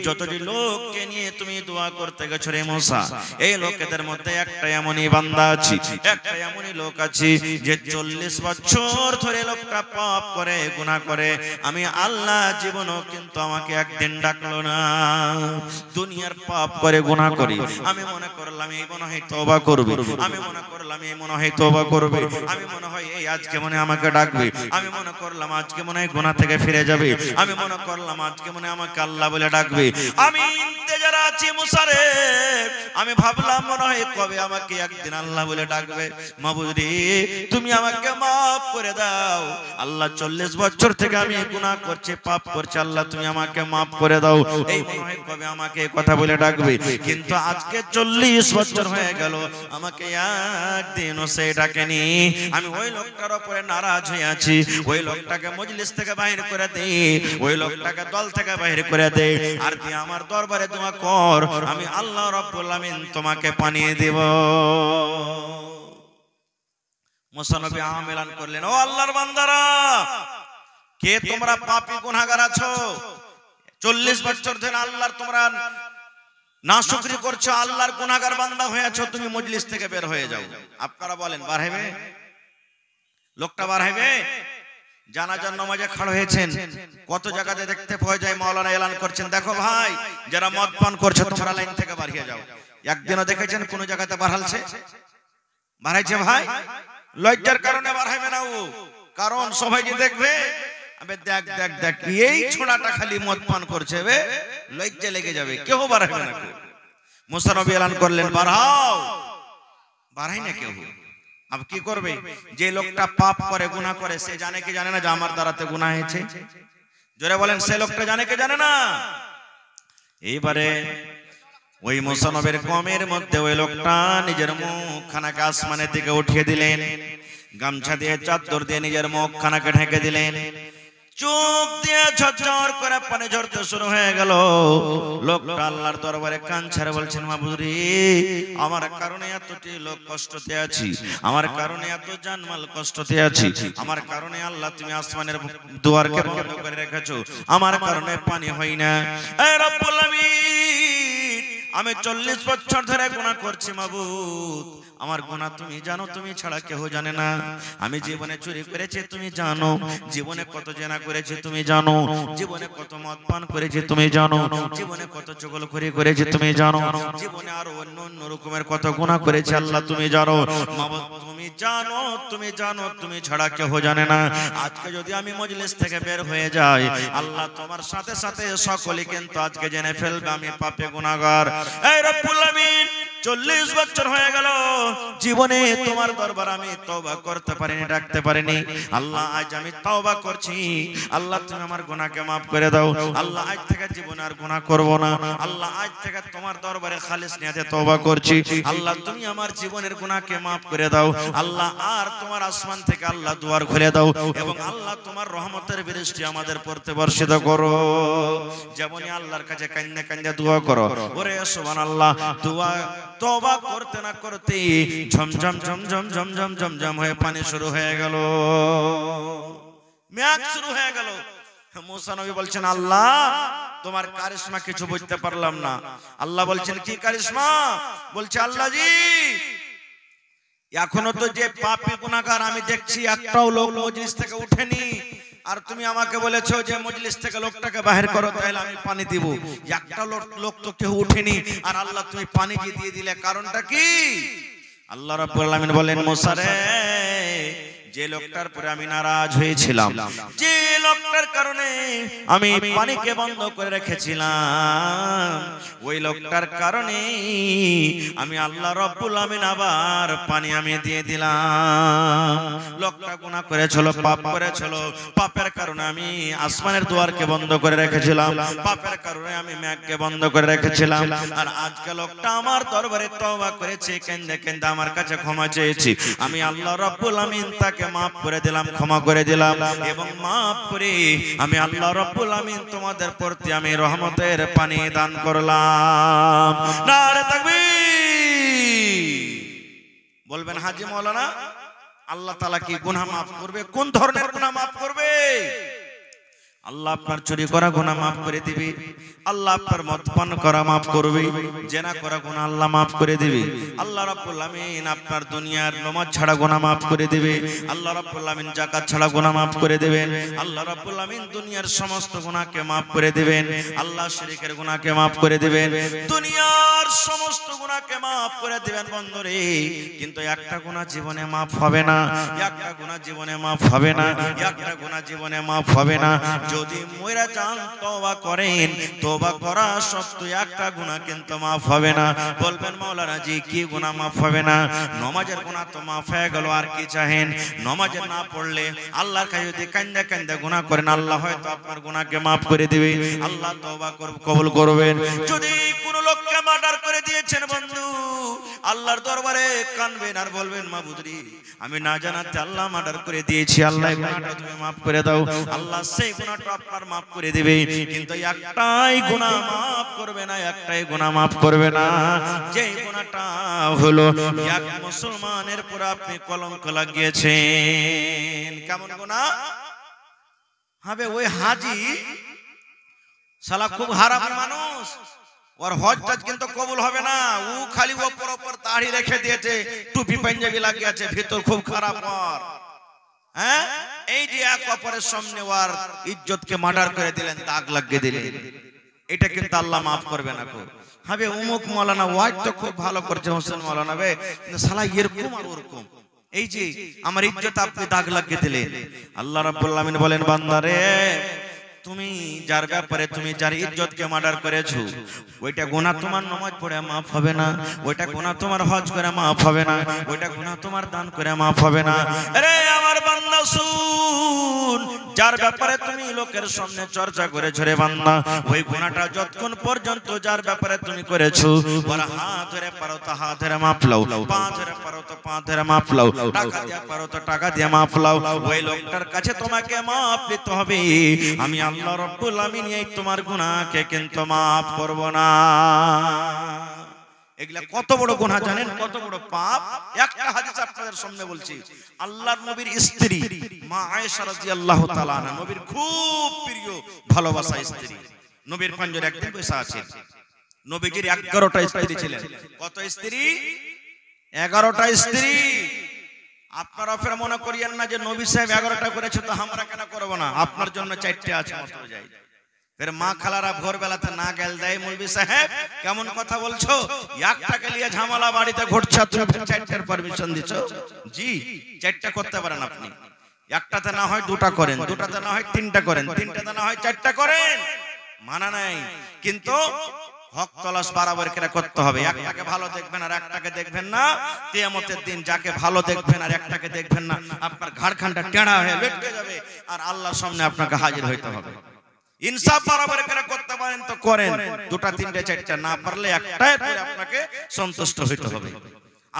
যতটি লোককে নিয়ে তুমি দোয়া করতে গেছো রে মুসা, এই লোকেদের মধ্যে একটা এমনই বান্দা আছে, একটা এমনই লোক আছে যে 40 বছর ধরে লোকটা পাপ করে, গুনাহ করে। আমি আল্লাহ জীবনও কিন্তু আমাকে একদিন ডাকলো না। দুনিয়ার পাপ করে, গুনাহ করি, আমি মনে করলাম এই মনে হয় তওবা করবে, আমি মনে করলাম এই মনে হয় তওবা করবে, আমি মনে হয় এই আজকে মনে আমাকে ডাকবে, আমি মনে করলাম আজকে মনে হয় গুনাহ থেকে ফিরে যাবে, আমি মনে করলাম আজকে মনে আমাকে আল্লাহ বলে ডাকবে। আমি ইন্তেজারে আছি মুসা রে, আমি ভাবলাম মনে হয় কবে আমাকে একদিন আল্লাহ বলে ডাকবে। মাবুদ রে, তুমি আমাকে maaf করে দাও। আল্লাহ 40 বছর থেকে আমি গুনাহ করছি, পাপ করছি, আল্লাহ তুমি আমাকে maaf করে দাও। এই মনে হয় কবে আমাকে কথা বলে ডাকবে, কিন্তু আজকে 40 বছর হয়ে গেল, আমাকে একদিনও সে ডাকেনি। আমি ওই লোকটার উপরে নারাজ হয়ে আছি, ওই লোকটাকে মজলিস থেকে বাইরে করে দে, ওই লোকটাকে দল থেকে বাইরে করে দে, আর তুই আমার দরবারে দোয়া কর, আমি আল্লাহ রাব্বুল আমিন তোমাকে পানিয়ে দেব। মুসা নবী আমেলান করলেন, ও আল্লাহর বান্দারা, কে তোমরা পাপী গুনাহগার আছো? 40 বছর ধরে আল্লাহর তোমরা নাশুকরি করছো, আল্লাহর গুনাহগার বান্দা হয়েছো, তুমি মজলিস থেকে বের হয়ে যাও। আপনারা বলেন বার হইবে? লোকটা বার হইবে? জানাজার নামাজে খাড়া হয়েছেন, কত জায়গাতে দেখতে পাওয়া যায় মাওলানা এলান করছেন, দেখো ভাই যারা মদ পান করছে তোমরা লাইন থেকে বার হয়ে যাও। একদিনও দেখেছেন কোন জায়গাতে বাড়ালছে? বাড়াইছে ভাই? লজ্জার কারণে বার হবে না ও, কারণ সবাই যে দেখবে আবে দেখ দেখ দেখ এই ছোড়াটা খালি মদ পান করছে, বে লজ্জা লেগে যাবে, কেউ বার হবে না। মুসা নবী এলান করলেন বার হও, বাড়াই না কেউ। अब কি করবে? যে লোকটা পাপ করে গুনাহ করে সে জানে কি জানে না যে আমার দ্বারাতে গুনাহ হয়েছে? জোরে বলেন, সে লোকটা জানে কি জানে না? এইবারে ওই মুসা নবীর কওমের মধ্যে ওই লোকটা নিজের মুখখানাকে আসমানের দিকে উঠিয়ে দিলেন, গামছা দিয়ে চাদর দিয়ে নিজের মুখখানাকে ঢেকে দিলেন, চোখ দিয়ে ঝরঝর করে পানি ঝরতে শুরু হয়ে গেল। লোকটা আল্লাহর দরবারে কান ছেড়ে বলছেন, মাবুদ রে, আমার কারণে এতটি লোক কষ্টতে আছি, আমার কারণে এত জানমাল কষ্টতে আছি, আমার কারণে আল্লাহ তুমি আসমানের দুয়ারকে বন্ধ করে রেখেছো, আমার কারণে পানি হয় না। এ রব্বুল আমিন, আমি 40 বছর ধরে গুনাহ করছি মাবুদ, আমার গুনাহ তুমি জানো, তুমি ছাড়া কেউ জানে না। আমি জীবনে চুরি করেছি তুমি জানো, জীবনে কত জেনা করেছি তুমি জানো, জীবনে কত মদ পান করেছি তুমি জানো, জীবনে কত চগলখড়ি করেছি তুমি জানো, জীবনে আরো অন্য অন্য রকমের কত গুনাহ করেছি আল্লাহ তুমি জানো। মাবুদ তুমি জানো, তুমি জানো, তুমি ছাড়া কেউ জানে না। আজকে যদি আমি মজলিস থেকে বের হয়ে যাই, আল্লাহ তোমার সাথে সাথে সকলে কিন্তু আজকে জেনে ফেলবে আমি পাপে গুনাহগার। এই রব্বুল আমিন, 40 বছর হয়ে গেল জীবনে তোমার দরবার আমি তওবা করতে পারিনি, ডাকতে পারিনি। আল্লাহ আজ আমি তওবা করছি, আল্লাহ তুমি আমার গুনাহকে maaf করে দাও। আল্লাহ আজ থেকে জীবনে আর গুনাহ করব না। আল্লাহ আজ থেকে তোমার দরবারে খালিস নিয়তে তওবা করছি। আল্লাহ তুমি আমার জীবনের গুনাহকে maaf করে দাও। আল্লাহ আর তোমার আসমান থেকে আল্লাহ দুয়ার খুলে দাও এবং আল্লাহ তোমার রহমতের বৃষ্টি আমাদের পড়তে বর্ষিত করো। যেমনই আল্লাহর কাছে কান্না কান্না দোয়া করো, ওরে সুবহানাল্লাহ, দোয়া তওবা করতে না করতে ঝমঝম ঝমঝম ঝমঝম ঝমঝম হয়ে পানি শুরু হয়ে গেল, মেঘ শুরু হয়ে গেল। মুসা নবী বলছেন, আল্লাহ তোমার কারিশমা কিছু বুঝতে পারলাম না। আল্লাহ বলছেন, কি কারিশমা? বলছে, আল্লাহ জি, এখনো তো যে পাপী গুনাহগার আমি দেখছি একটাও লোক মজলিস থেকে উঠেনি, আর তুমি আমাকে বলেছো যে মজলিস থেকে লোকটাকে বাহির করো, তাহলে আমি পানি দিব। একটা লোক তো কেউ উঠেনি, আর আল্লাহ তুমি পানি দিয়ে দিলে, কারণটা কি? আল্লাহ রাব্বুল আলামিন বলেন, মুসা রে, যে লোকটার পরে আমি নারাজ হয়েছিলাম, যে লোকটার কারণে আমি পানিকে বন্ধ করে রেখেছিলাম, ওই লোকটার কারণে আমি আল্লাহ রাব্বুল আমিন আবার পানি আমি দিয়ে দিলাম। লোকটা গুনাহ করেছিল, পাপ করেছিল, পাপের কারণে আমি আসমানের দুয়ারকে বন্ধ করে রেখেছিলাম, পাপের কারণে আমি মেঘকে বন্ধ করে রেখেছিলাম। আর আজকে লোকটা আমার দরবারে তওবা করেছে, কেন্দে কেন্দে আমার কাছে ক্ষমা চেয়েছি, আমি আল্লাহ রাব্বুল আমিন তাকে maaf করে দিলাম, ক্ষমা করে দিলাম, এবং maaf করে আমি আল্লাহ রাব্বুল আমিন তোমাদের প্রতি আমি রহমতের পানি দান করলাম। নারে তাকবীর! বলবেন, হাজী মাওলানা, আল্লাহ তাআলা কি গুনাহ maaf করবে? কোন ধরনের গুনাহ maaf করবে? আল্লাহ আপনার চুরি করা গুনাহ maaf করে দিবে, আল্লাহ আপনার মদ পান করা maaf করবে, জেনা করা গুনাহ আল্লাহ maaf করে দিবে, আল্লাহ রাব্বুল আমিন আপনার দুনিয়ার নামাজ ছাড়া গুনাহ maaf করে দিবে, আল্লাহ রাব্বুল আমিন যাকাত ছাড়া গুনাহ maaf করে দিবেন, আল্লাহ রাব্বুল আমিন দুনিয়ার সমস্ত গুনাহকে maaf করে দিবেন, আল্লাহ শিরকের গুনাহকে maaf করে দিবেন, দুনিয়ার সমস্ত গুনাহকে maaf করে দিবেন বন্ধুরে। কিন্তু একটা গুনাহ জীবনে maaf হবে না, একটা গুনাহ জীবনে maaf হবে না, একটা গুনাহ জীবনে maaf হবে না। যদি মইরা যান তওবা করেন, তওবা করা সত্ত্বেও একটা গুনাহ কিন্তু maaf হবে না। বলবেন, মাওলানা জি কি গুনাহ maaf হবে না? নামাজের গুনাহ তো maaf হয়ে গেল, আর কি চাহেন? নামাজে না পড়লে আল্লাহর কাছে যদি কান্দা কান্দা গুনাহ করেন, আল্লাহ হয়তো আপনার গুনাহকে maaf করে দিবে, আল্লাহ তওবা কবুল করবেন। যদি কোন লোককে মার্ডার করে দিয়েছেন বন্ধু, আল্লাহর দরবারে কানবেন আর বলবেন, মাবুদ রে, আমি না জানাতে আল্লাহ মার্ডার করে দিয়েছি, আল্লাহ এই গুনাহটা তুমি maaf করে দাও। আল্লাহ সেই গুনাহটা আপনার maaf করে দিবে, কিন্তু একটাই গুনাহ maaf করবে না, একটাই গুনাহ maaf করবে না, যেই গুনাহটা হলো এক মুসলমানের উপর আপনি কলঙ্ক লাগিয়েছেন। কেমন গুনাহ হবে? ওই হাজী শালা খুব হারামি মানুষ, ওর হজটা কিন্তু কবুল হবে না, ও খালি ওপর ওপর দাড়ি রেখে দিয়েছে, টুপি পাঞ্জাবি লাগিয়েছে, ভিতর খুব খারাপ ওর। হ্যাঁ, এই যে এক অপরের সামনে ওর ইজ্জতকে মার্ডার করে দিলেন, দাগ লাগিয়ে দিলেন, এটা কিন্তু আল্লাহ maaf করবে না। হবে অমুক মাওলানা ওয়াজ তো খুব ভালো করছে, হোসেন মাওলানা বে, কিন্তু শালা এরকম আর ওরকম, এই যে আমার ইজ্জত আপনি দাগ লাগিয়ে দিলেন। আল্লাহ রাব্বুল আলামিন বলেন, বান্দারে তুমি যার ব্যাপারে তুমি যার ইজ্জতকে মার্ডার করেছো, ওইটা গুনাহ তোমার নামাজ পড়ে মাফ হবে না, ওইটা গুনাহ তোমার হজ করে মাফ হবে না, ওইটা গুনাহ তোমার দান করে মাফ হবে না। আরে আমার বান্দা শুন, যার ব্যাপারে তুমি লোকের সামনে চর্চা করেছো রে বান্দা, ওই গুনাহটা যতক্ষণ পর্যন্ত যার ব্যাপারে তুমি করেছো, ওর হাত ধরে পারো তো হাত ধরে মাফ লাও, পা ধরে পারো তো পা ধরে মাফ লাও, টাকা দিয়ে পারো তো টাকা দিয়ে মাফ লাও, ওই লোকটার কাছে তোমাকে মাফ নিতে হবে। আমি আল্লাহ রাব্বুল আমিন এই তোমার গুনাহকে কিন্তু মাফ করব না। এগুলা কত বড় গুনাহ জানেন, কত বড় পাপ। একটা হাদিস আপনাদের সামনে বলছি। আল্লাহর নবীর স্ত্রী মা আয়েশা রাদিয়াল্লাহু তাআলা আনহা, নবীর খুব প্রিয় ভালোবাসা স্ত্রী, নবীর পাঞ্জরে একদিন বসে আছেন। নবীজির 11টা স্ত্রী ছিলেন। কত স্ত্রী? 11টা স্ত্রী। আপনারা ফের মনে করিয়েন না যে নবী সাহেব 11টা করেছে তো আমরা কেন করব না, আপনার জন্য 4টে আছে মাত্র। যাই ফের মা খালারা ভোরবেলাতে না গেল দেয়, মৌলভী সাহেব কেমন কথা বলছো, একটাকে নিয়ে ঝামেলা বাড়িতে ঘটছে, তুমি 4টার পারমিশন দিছো? জি, 4টা করতে পারেন আপনি। একটাতে না হয় 2টা করেন, 2টাতে না হয় 3টা করেন, 3টাতে না হয় 4টা করেন, মানা নাই। কিন্তু হক তলাশ বরাবর করে করতে হবে। একটাকে ভালো দেখবেন আর একটাকে দেখবেন না, কিয়ামতের দিন যাকে ভালো দেখবেন আর একটাকে দেখবেন না, আপনার ঘাড়খানটা টেঁড়া হয়ে লটকে যাবে আর আল্লাহর সামনে আপনাকে হাজির হইতে হবে। ইনসাফ বরাবর করে করতে পারেন তো করেন, 2টা 3টে 4টা না পারলে একটাই করে আপনাকে সন্তুষ্ট হইতে হবে।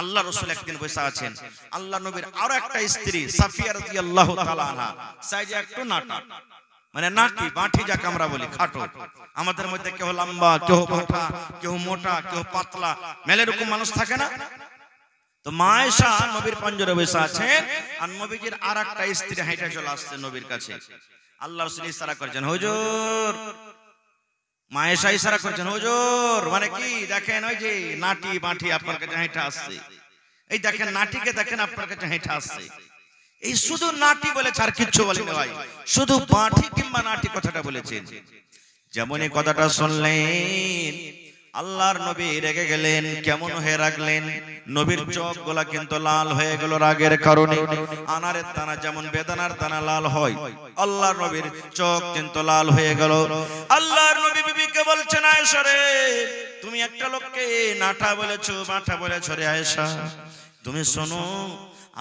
আল্লাহ রাসূল একদিন বসে আছেন, আল্লাহ নবীর আরো একটা স্ত্রী সাফিয়া রাদিয়াল্লাহু তাআলা আনহা, সাইজে একটু নাটা, মানে নাটি বাঁঠি যাকে আমরা বলি, খাটো। আমাদের মধ্যে কেউ লম্বা, কেউ বাঁটা, কেউ মোটা, কেউ পাতলা, মেলে রকম মানুষ থাকে না। তো মা আয়েশা নবীর পাঞ্জরে বসে আছেন আর নবীজির আরেকটা স্ত্রী হাঁটা চলে আসছে নবীর কাছে। আল্লাহ রাসূল ইশারা করেছেন, হুজুর। মা আয়েশা ইশারা করেছেন, হুজুর, মানে কি দেখেন ওই যে নাটি বাঁঠি আপনার কাছে হাঁটা আসছে, এই দেখেন নাটিকে দেখেন আপনার কাছে হাঁটা আসছে। এই শুধু নাটি বলেছে আর কিচ্ছু বলেনি ভাই, শুধু বাঁঠি কিংবা নাটি কথাটা বলেছেন। যেমন এই কথাটা শুনলেন আল্লাহর নবী রেগে গেলেন। কেমন হয়ে রাখলেন? নবীর চোখ গুলা কিন্তু লাল হয়ে গেল রাগের কারণে। আনারের দানা যেমন বেদানার দানা লাল হয়, আল্লাহর নবীর চোখ কিন্তু লাল হয়ে গেল। আল্লাহর নবী বিবিকে বলছেন, আয়েশা রে, তুমি একটা লোককে নাটা বলেছো, বাঁঠা বলেছো রে আয়েশা, তুমি শোনো,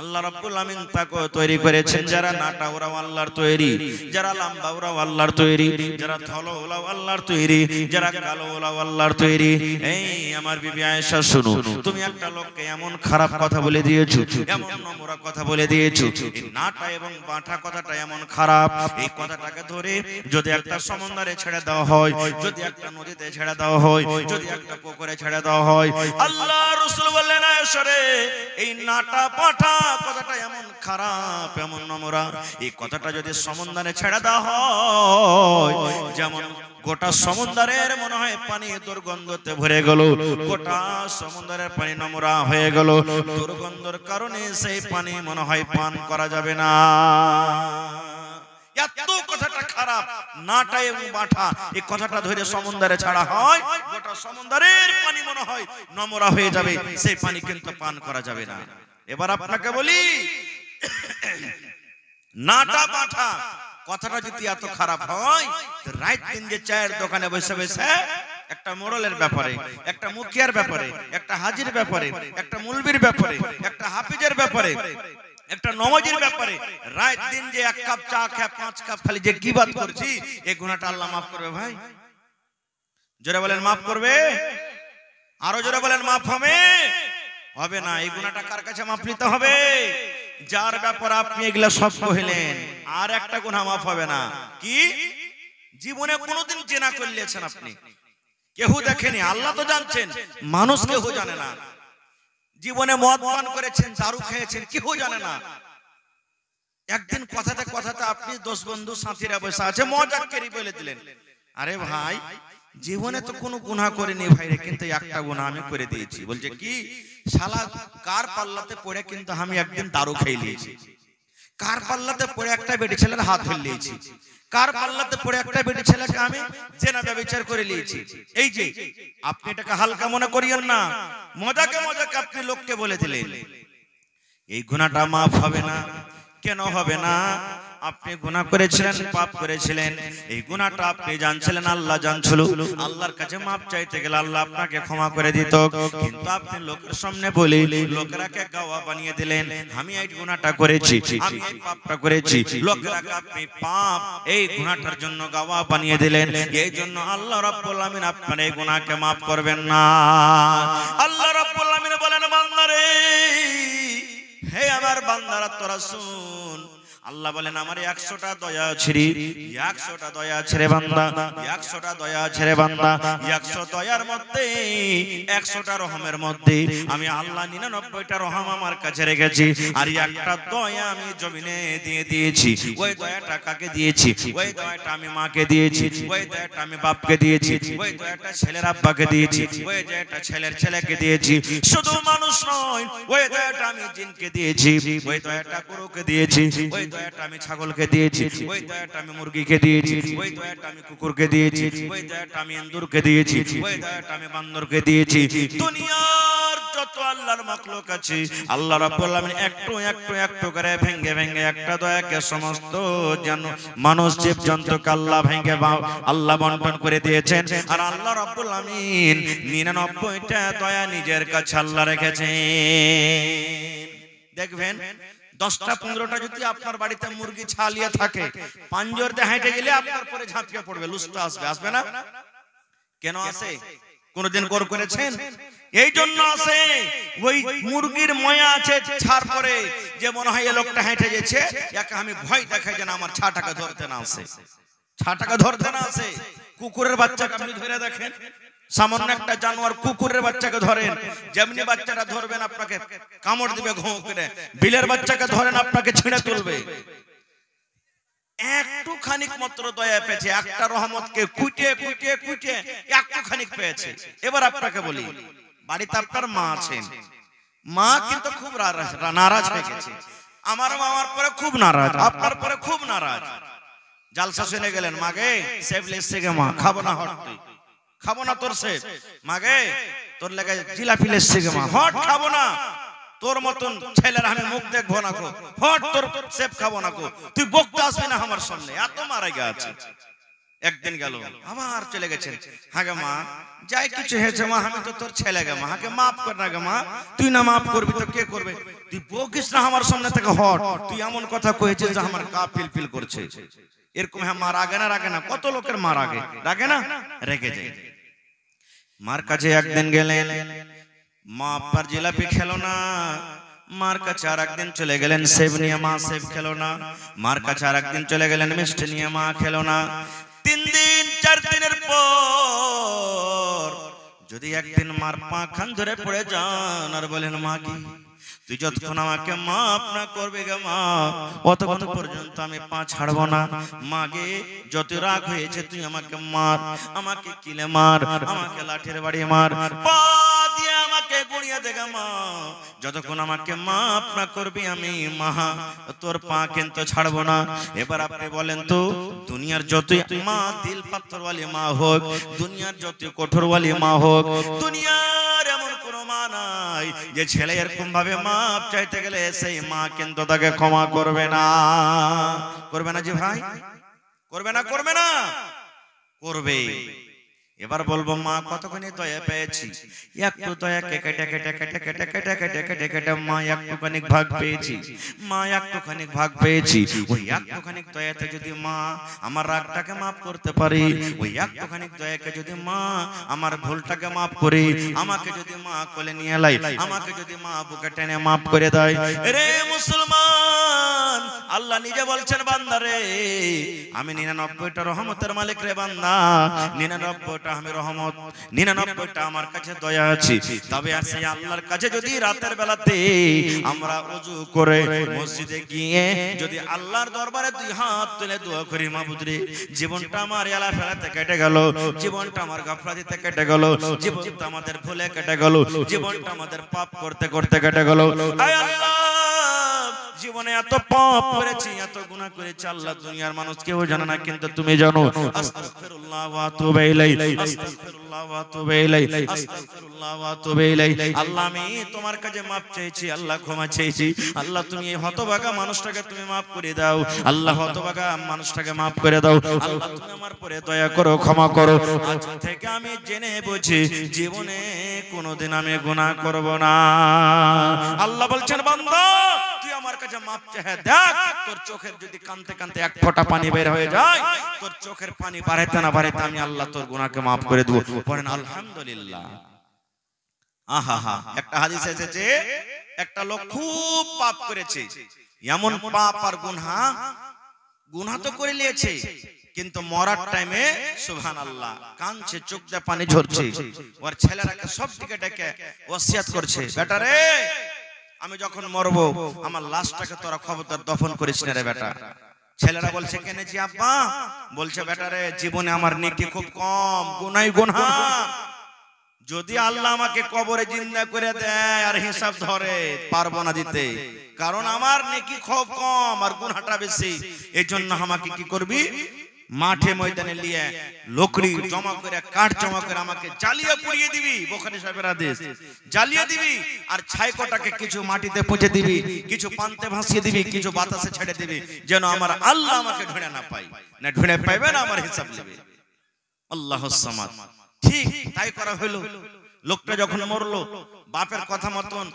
আল্লাহ রাব্বুল আমিন তাকে তৈরি করেছেন, যারা নাটা ওরাও আল্লাহর তৈরি, যারা লম্বা ওরাও আল্লাহর তৈরি, যারা ধলো ওরাও আল্লাহর তৈরি, যারা কালো ওরাও আল্লাহর তৈরি। এই আমার বিবি আয়েশা শুনো, তুমি একটা লোককে এমন খারাপ কথা বলে দিয়েছো, এমন নোংরা কথা বলে দিয়েছো, এই নাটা এবং বাঁঠা কথাটা এমন খারাপ, এই কথাটাকে ধরে যদি একটা সমুদ্রে ছেড়ে দেওয়া হয়, যদি একটা নদীতে ছেড়ে দেওয়া হয়, যদি একটা পুকুরে ছেড়ে দেওয়া হয়, আল্লাহ রাসূল বললেন, আয়েশা রে, এই নাটা বাঁঠা কথাটা এমন খারাপ, এমন নোংরা, এই কথাটা যদি সমুদ্রে ছেড়ে দেওয়া হয়, যেমন গোটা সমুদ্রের মনে হয় পানি দুর্গন্ধতে ভরে গেল, গোটা সমুদ্রের পানি নোংরা হয়ে গেল, দুর্গন্ধের কারণে সেই পানি মনে হয় পান করা যাবে না। এত কথাটা খারাপ, নাটা এবং বাঁঠা, এই কথাটা ধরে সমুদ্রে ছাড়া হয়, গোটা সমুদ্রের পানি মনে হয় নোংরা হয়ে যাবে, সেই পানি কিন্তু পান করা যাবে না। এবার আপনাকে বলি, নাটা বাঁঠা কথাটা যদি এত খারাপ হয়, রাত দিন যে চায়ের দোকানে বসে বসে একটা মোড়লের ব্যাপারে, একটা মুখিয়ার ব্যাপারে, একটা হাজির ব্যাপারে, একটা মুলবির ব্যাপারে, একটা হাফিজের ব্যাপারে, একটা নমাজের ব্যাপারে রাত দিন যে 1 কাপ চা খেয়ে 5 কাপ খালি যে গীবত করছি, এই গুনাহটা আল্লাহ মাফ করবে ভাই? জোরে বলেন মাফ করবে? আরো জোরে বলেন মাফ হবে? হবে না। এই গুনাহটা কার কাছে মাফ নিতে হবে? যার ব্যাপারে আপনি এগুলা সব কইলেন, আর একটা গুনাহ মাফ হবে না। কি? জীবনে কোনোদিন জেনা করলেছেন আপনি, কেউ দেখেনি, আল্লাহ তো জানছেন, মানুষ কেউ জানে না। জীবনে মদ পান করেছেন, দারু খেয়েছেন, কেউ জানে না। একদিন কথাতে কথাতে আপনি 10 বন্ধু সাথীরা বসে আছে, মজাক করে বলে দিলেন, আরে ভাই জীবনে তো কোনো গুনাহ করিনি ভাই রে, কিন্তু একটা গুনাহ আমি করে দিয়েছি। বলছে কি? শালা কার পাল্লাতে পড়ে কিন্তু আমি একদিন দারু খেয়ে নিয়েছি, কার পাল্লাতে পড়ে একটা বেটি ছেলের হাত ধরে নিয়েছি, কার পাল্লাতে পড়ে একটা বেটি ছেলেকে আমি জেনা ব্যভিচার করে নিয়েছি। এই যে আপনি এটাকে হালকা মনে করিয়েন না, মজাকে মজাকে আপনি লোককে বলে দিলেন। এই গুনাহটা মাফ হবে না। কেন হবে না? আপনি গুনাহ করেছিলেন, পাপ করেছিলেন, এই গুনাহটা আপনি জানছিলেন, আল্লাহ জানছিল। আল্লাহর কাছে মাপ চাইতে গেলে আল্লাহ আপনাকে ক্ষমা করে দিত, কিন্তু আপনি লোকের সামনে বলে লোকেরাকে গাওয়া বানিয়ে দিলেন, আমি এই গুনাহটা করেছি, আমি এই পাপটা করেছি। লোকেরাকে আপনি পাপ এই গুনাহটার জন্য গাওয়া বানিয়ে দিলেন। এই জন্য আল্লাহ রাব্বুল আলামিন আপনার এই গুনাহকে মাফ করবেন না। আল্লাহ রাব্বুল আলামিন বলেন, বান্দারে, হে আমার বান্দারা তোরা শুন। আল্লাহ বলেন, আমার 100টা দয়া আছে রে, 100টা দয়া আছে রে বান্দা, 100টা দয়া আছে রে বান্দা। 100 দয়ার মধ্যে 100টা রহমের মধ্যে আমি আল্লাহ 99টা রহম আমার কাছে রেখেছি, আর একটা দয়া আমি জমিনে দিয়ে দিয়েছি। ওই দয়াটা কাকে দিয়েছি? ওই দয়াটা আমি মাকে দিয়েছি, ওই দয়াটা আমি বাপকে দিয়েছি, ওই দয়াটা ছেলের আব্বাকে দিয়েছি, ওই দয়াটা ছেলের ছেলেকে দিয়েছি। শুধু মানুষ নয়, ওই দয়াটা আমি জিনকে দিয়েছি, ওই দয়াটা গরুকে দিয়েছি, ওই দয়াটা আমি ছাগলকে দিয়েছি, ওই দয়াটা আমি মুরগিকে দিয়েছি, ওই দয়াটা আমি কুকুরকে দিয়েছি, ওই দয়াটা আমি ইন্দুরকে দিয়েছি, ওই দয়াটা আমি বান্দরকে দিয়েছি। দুনিয়ার যত আল্লাহর মাখলুক আছে, আল্লাহ রাব্বুল আলামিন একটু একটু একটু করে ভেঙে ভেঙে একটা দয়াকে সমস্ত মানুষ জীবজন্তুকে আল্লাহ ভেঙে আল্লাহ বন্টন করে দিয়েছেন। আর আল্লাহ রাব্বুল আলামিন 99টা দয়া নিজের কাছে আল্লাহ রেখেছেন। দেখবেন 10টা 15টা যদি আপনার বাড়িতে মুরগি ছালিয়ে থাকে, পাঞ্জর দিয়ে হেঁটে গেলে আপনার পরে ঝাঁপিয়ে পড়বে, লুস্তা আসবে, আসবে না? কেন আসে? কোনদিন গর করেছেন? এই জন্য আসে, ওই মুরগির ময়া আছে ছাড় পরে, যে মনে হয় এই লোকটা হেঁটে গেছে, একে আমি ভয় দেখাই যেন আমার ছাটাকে ধরতে না আসে, ছাটাকে ধরতে না আসে। কুকুরের বাচ্চাকে আপনি ধরে দেখেন, সামান্য একটা জানোয়ার কুকুরের বাচ্চাকে ধরেন, যেমনি বাচ্চাটা ধরবেন আপনাকে কামড় দিবে ঘুঁ করে। বিলের বাচ্চাকে ধরেন, আপনাকে ছিঁড়ে তুলবে। একটু খানিক মাত্র দয়া পেয়েছে, একটা রহমতকে কুইটে কুইটে কুইটে একটু খানিক পেয়েছে। এবার আপনাকে বলি, বাড়িতে আপনার মা আছেন, মা কিন্তু খুব নারাজ হয়ে গেছে। আমার মা আমার পরে খুব নারাজ, আপনার পরে খুব নারাজ। জালসা শুনে গেলেন, মাগে সেফ লেসছে গে মা, খাবো না হট, তুই খাবো না তোর সেফ, মাগে তোর লেগে জিলাপি লেসছে গে মা, হট খাবো না, তোর মতন ছেলের আমি মুখ দেখবো না গো, হট তোর সেফ খাবো না গো, তুই বকতে আসবি না আমার সামনে, এত মারা গেছে। একদিন গেল, আবার চলে গেছেন, হাগে মা যাই কিছু হয়েছে মা, আমি তো তোর ছেলে গে মা, হাগে মাফ কর না গে মা, তুই না মাফ করবি তো কে করবে, তুই বকিস না আমার সামনে থেকে, হট, তুই এমন কথা কয়েছিস যে আমার গা পিল পিল করছে। এরকম হ্যাঁ, মা রাগে না? রাগে না? কত লোকের মা রাগে, রাগে না? রেগে যায়। মার কাছে একদিন গেলেন, মা আপনার জিলাপি খেলো না, মার কাছে আর একদিন চলে গেলেন সেব নিয়ে, মা সেব খেলো না। মার কাছে আর একদিন চলে গেলেন মিষ্টি নিয়ে, মা খেলো না। 3 দিন 4 দিনের পর যদি একদিন মার পা খান ধরে পড়ে যান আর বলেন, মা কি তুই যতক্ষণ আমাকে মাফ না করবে গে মা, অতক্ষণ পর্যন্ত আমি পা ছাড়বো না। মাগে যত রাগ হয়েছে তুই আমাকে মার, আমাকে কিলে মার, আমাকে লাঠির বাড়ি মার, পা দিয়ে আমাকে গুড়িয়ে দে গে মা, যতক্ষণ আমাকে মাফ না করবি আমি মা তোর পা কিন্তু ছাড়বো না। এবার আপনি বলেন তো, দুনিয়ার যতই মা দিল পাথরওয়ালি মা হোক, দুনিয়ার যত কঠোরওয়ালি মা হোক, দুনিয়ার এমন কোন মা নাই যে ছেলে এরকম ভাবে মাপ চাইতে গেলে সেই মা কিন্তু তাকে ক্ষমা করবে না। করবে না যে ভাই? করবে না? করবে না? করবে। এবার বলবো, মা কতখানি দয়া পেয়েছি, একটু দয়াকে কেটে কেটে কেটে কেটে কেটে কেটে কেটে কেটে মা একটুখানি ভাগ পেয়েছি, মা একটুখানি ভাগ পেয়েছি। ওই একটুখানি দয়াতে যদি মা আমার রাগটাকে মাফ করতে পারে, ওই একটুখানি দয়াকে যদি মা আমার ভুলটাকে মাফ করে, আমাকে যদি মা কোলে নিয়ে লাই, আমাকে যদি মা বুকে টেনে মাফ করে দেয়, রে মুসলমান, আল্লাহ নিজে বলছেন, বান্দা রে আমি 99টা রহমতের মালিক রে বান্দা, 99টা আমি রহমত, 99টা আমার কাছে দয়া আছে। তবে আর সেই আল্লাহর কাছে যদি রাতের বেলাতে আমরা ওযু করে মসজিদে গিয়ে যদি আল্লাহর দরবারে 2 হাত তুলে দোয়া করি, মাবুদ রে জীবনটা আমার এলা ফেলাতে কেটে গেল, জীবনটা আমার গাফলাতিতে কেটে গেল, জীবনটা আমাদের ভুলে কেটে গেল, জীবনটা আমাদের পাপ করতে করতে কেটে গেল, আয় আল্লাহ জীবনে এত পাপ করেছি, এত গুনাহ করেছি, আল্লাহ দুনিয়ার মানুষ কেউ জানে না, কিন্তু তুমি জানো। আস্তাগফিরুল্লাহ ওয়া আতুবু ইলাইহি, আস্তাগফিরুল্লাহ ওয়া আতুবু ইলাইহি, আস্তাগফিরুল্লাহ ওয়া আতুবু ইলাইহি। আল্লাহ আমি তোমার কাছে maaf চাইছি, আল্লাহ ক্ষমা চাইছি। আল্লাহ তুমি এই হতভাগা মানুষটাকে তুমি maaf করে দাও, আল্লাহ হতভাগা মানুষটাকে maaf করে দাও। আল্লাহ তুমি আমার পরে দয়া করো, ক্ষমা করো। আজ থেকে আমি জেনে বুঝি জীবনে কোনোদিন আমি গুনাহ করব না। আল্লাহ বলছেন বান্দা তুই আমার কাছে maaf চেয়ে দেখ, তোর চোখের যদি কানতে কানতে এক ফোঁটা পানি বের হয়ে যায়, তোর চোখের পানি বাড়াইতে না বাড়াইতে আমি আল্লাহ তোর গুনাহকে maaf করে দেব। পড়েন আলহামদুলিল্লাহ। আহা, একটা হাদিস এসেছে একটা লোক খুব পাপ করেছে, এমন পাপ আর গুনাহ তো করে নিয়েছে, কিন্তু মরার টাইমে সুবহানাল্লাহ কাঁদছে, চোখ দিয়ে পানি ঝরছে। ওর ছেলেরাকে সব দিকে ডেকে ওসিয়াত করছে, বেটা রে আমি যখন মরবো আমার লাশটাকে তোরা খবরদার দফন করিস না রে বেটা। ছেলেরা বলছে কেন জি আব্বা? বলছে বেটা রে জীবনে আমার নেকি খুব কম, গুনাহই গুনাহ। যদি আল্লাহ আমাকে কবরে জিন্দা করে দেয় আর হিসাব ধরে পারবো না দিতে, কারণ আমার নেকি খুব কম আর গুনাহটা বেশি। এজন্য আমাকে কি করবি, মাঠে ময়দানে নিয়ে লকড়ি জমা করে, কাঠ জমা করে আমাকে জ্বালিয়ে পুড়িয়ে দিবি। বুখারী সাহেবের হাদিস, জ্বালিয়ে দিবি আর ছাইকোটাকে কিছু মাটিতে পুঁতে দিবি, কিছু পান্তে ভাসিয়ে দিবি, কিছু বাতাসে ছেড়ে দিবি, যেন আমার আল্লাহ আমাকে ঢুঁড়ে না পাই, না ঢুঁড়ে পাইবে না আমার হিসাব নেবে। আল্লাহুস সামাদ। ঠিক তাই করা হলো। লোকটা যখন মরলো, বাপের কথা মতন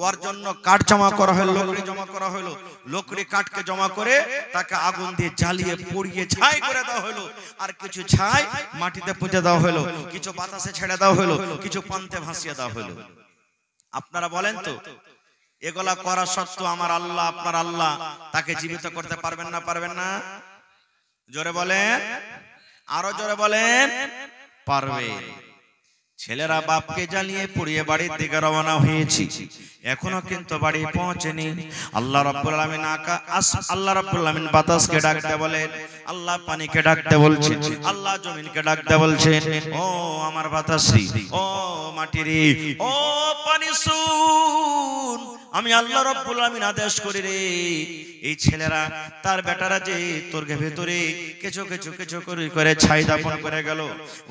ওর জন্য কাঠ জমা করা হলো, লকড়ি জমা করা হলো। লকড়ি কাঠকে জমা করে তাকে আগুন দিয়ে জ্বালিয়ে পুড়িয়ে ছাই করে দেওয়া হলো, আর কিছু ছাই মাটিতে পুঁতে দেওয়া হলো, কিছু বাতাসে ছেড়ে দেওয়া হলো, কিছু পান্তে ভাসিয়ে দেওয়া হলো। আপনারা বলেন তো এগুলা করা সত্ত্বেও আমার আল্লাহ, আপনার আল্লাহ তাকে জীবিত করতে পারবেন না? পারবেন না? জোরে বলেন, আরো জোরে বলেন, পারবেন। ছেলেরা বাপকে জ্বালিয়ে পুড়িয়ে বাড়ির দিকে রওনা হয়েছি, এখনো কিন্তু বাড়ি পৌঁছেনি। আল্লাহ রাব্বুল আলামিন আল্লাহ রাব্বুল আলামিন বাতাসকে ডাকতে বলেন, আল্লাহ পানিকে ডাকতে বলছেন, আল্লাহ জমিনকে ডাকতে বলছেন, ও আমার বাতাসি, ও মাটিরে, ও পানি শুন, আমি আল্লাহ রাব্বুল আলামিন আদেশ করি রে, এই ছেলেরা তার বেটারা যে তোর ভেতরে কিছু কিছু কিছু করে ছাই দাপন করে গেল,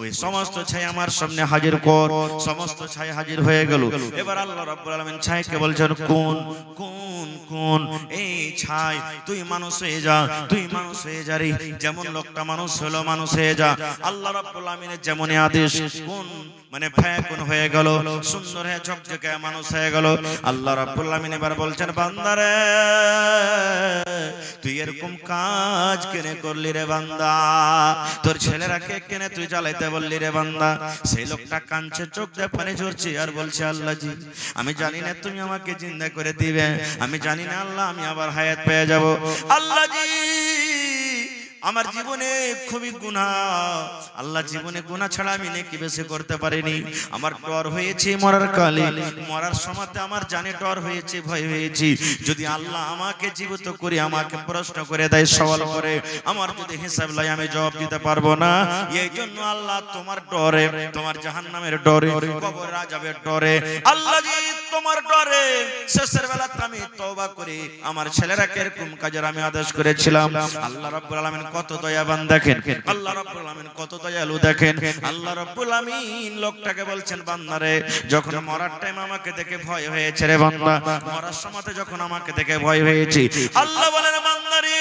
ওই সমস্ত ছাই আমার সামনে হাজির কর। সমস্ত ছাই হাজির হয়ে গেল। এবার আল্লাহ রাব্বুল আলামিন ছাইকে বলছেন, কোন কোন কোন এই ছাই তুই মানুষ হয়ে যা, তুই মানুষ হয়ে যা রে, যেমন লোকটা মানুষ হলো মানুষ হয়ে যা। আল্লাহ রাব্বুল আলামিনের যেমন আদেশ, কোন মানে ফায়াকুন হয়ে গেল, সুন্দর হয়ে ঝকঝকে মানুষ হয়ে গেল। আল্লাহ রাব্বুল আলামিন এবার বলছেন, বান্দারে তুই এরকম কাজ কেন করলি রে বান্দা? তোর ছেলেরাকে কেন তুই জ্বালাইতে বললি রে বান্দা? সেই লোকটা কাঁদছে, চোখ দিয়ে পানি ঝরছে আর বলছে, আল্লাহ জি আমি জানি না তুমি আমাকে জিন্দা করে দিবে, আমি জানি না আল্লাহ আমি আবার হায়াত পেয়ে যাব। আল্লাহ জি আমার জীবনে খুবই গুনাহ, আল্লাহ জীবনে গুনাহ ছাড়া আমি নেকি বেশি করতে পারিনি। আমার ডর হয়েছে মরার কালে, মরার সময়তে আমার জানে ডর হয়েছে, ভয় হয়েছে, যদি আল্লাহ আমাকে জীবিত করে আমাকে প্রশ্ন করে দেয়, সওয়াল করে, আমার যদি হিসাব লয় আমি জবাব দিতে পারবো না। এই জন্য আল্লাহ তোমার ডরে, তোমার জাহান্নামের ডরে, কবর আযাবের ডরে, আল্লাহ জি তোমার ডরে শেষের বেলাতে আমি তওবা করি আমার ছেলেরাকে এরকম কাজের আমি আদেশ করেছিলাম। আল্লাহ রাব্বুল আলামিন কত দয়াবান দেখেন, আল্লাহ রাব্বুল আলামিন কত দয়ালু দেখেন। আল্লাহ রাব্বুল আলামিন লোকটাকে বলছেন, বান্দারে যখন মরার টাইম আমাকে দেখে ভয় হয়েছে রে বান্দা, মরার সময়তে যখন আমাকে দেখে ভয় হয়েছে, আল্লাহ বলেন বান্দারে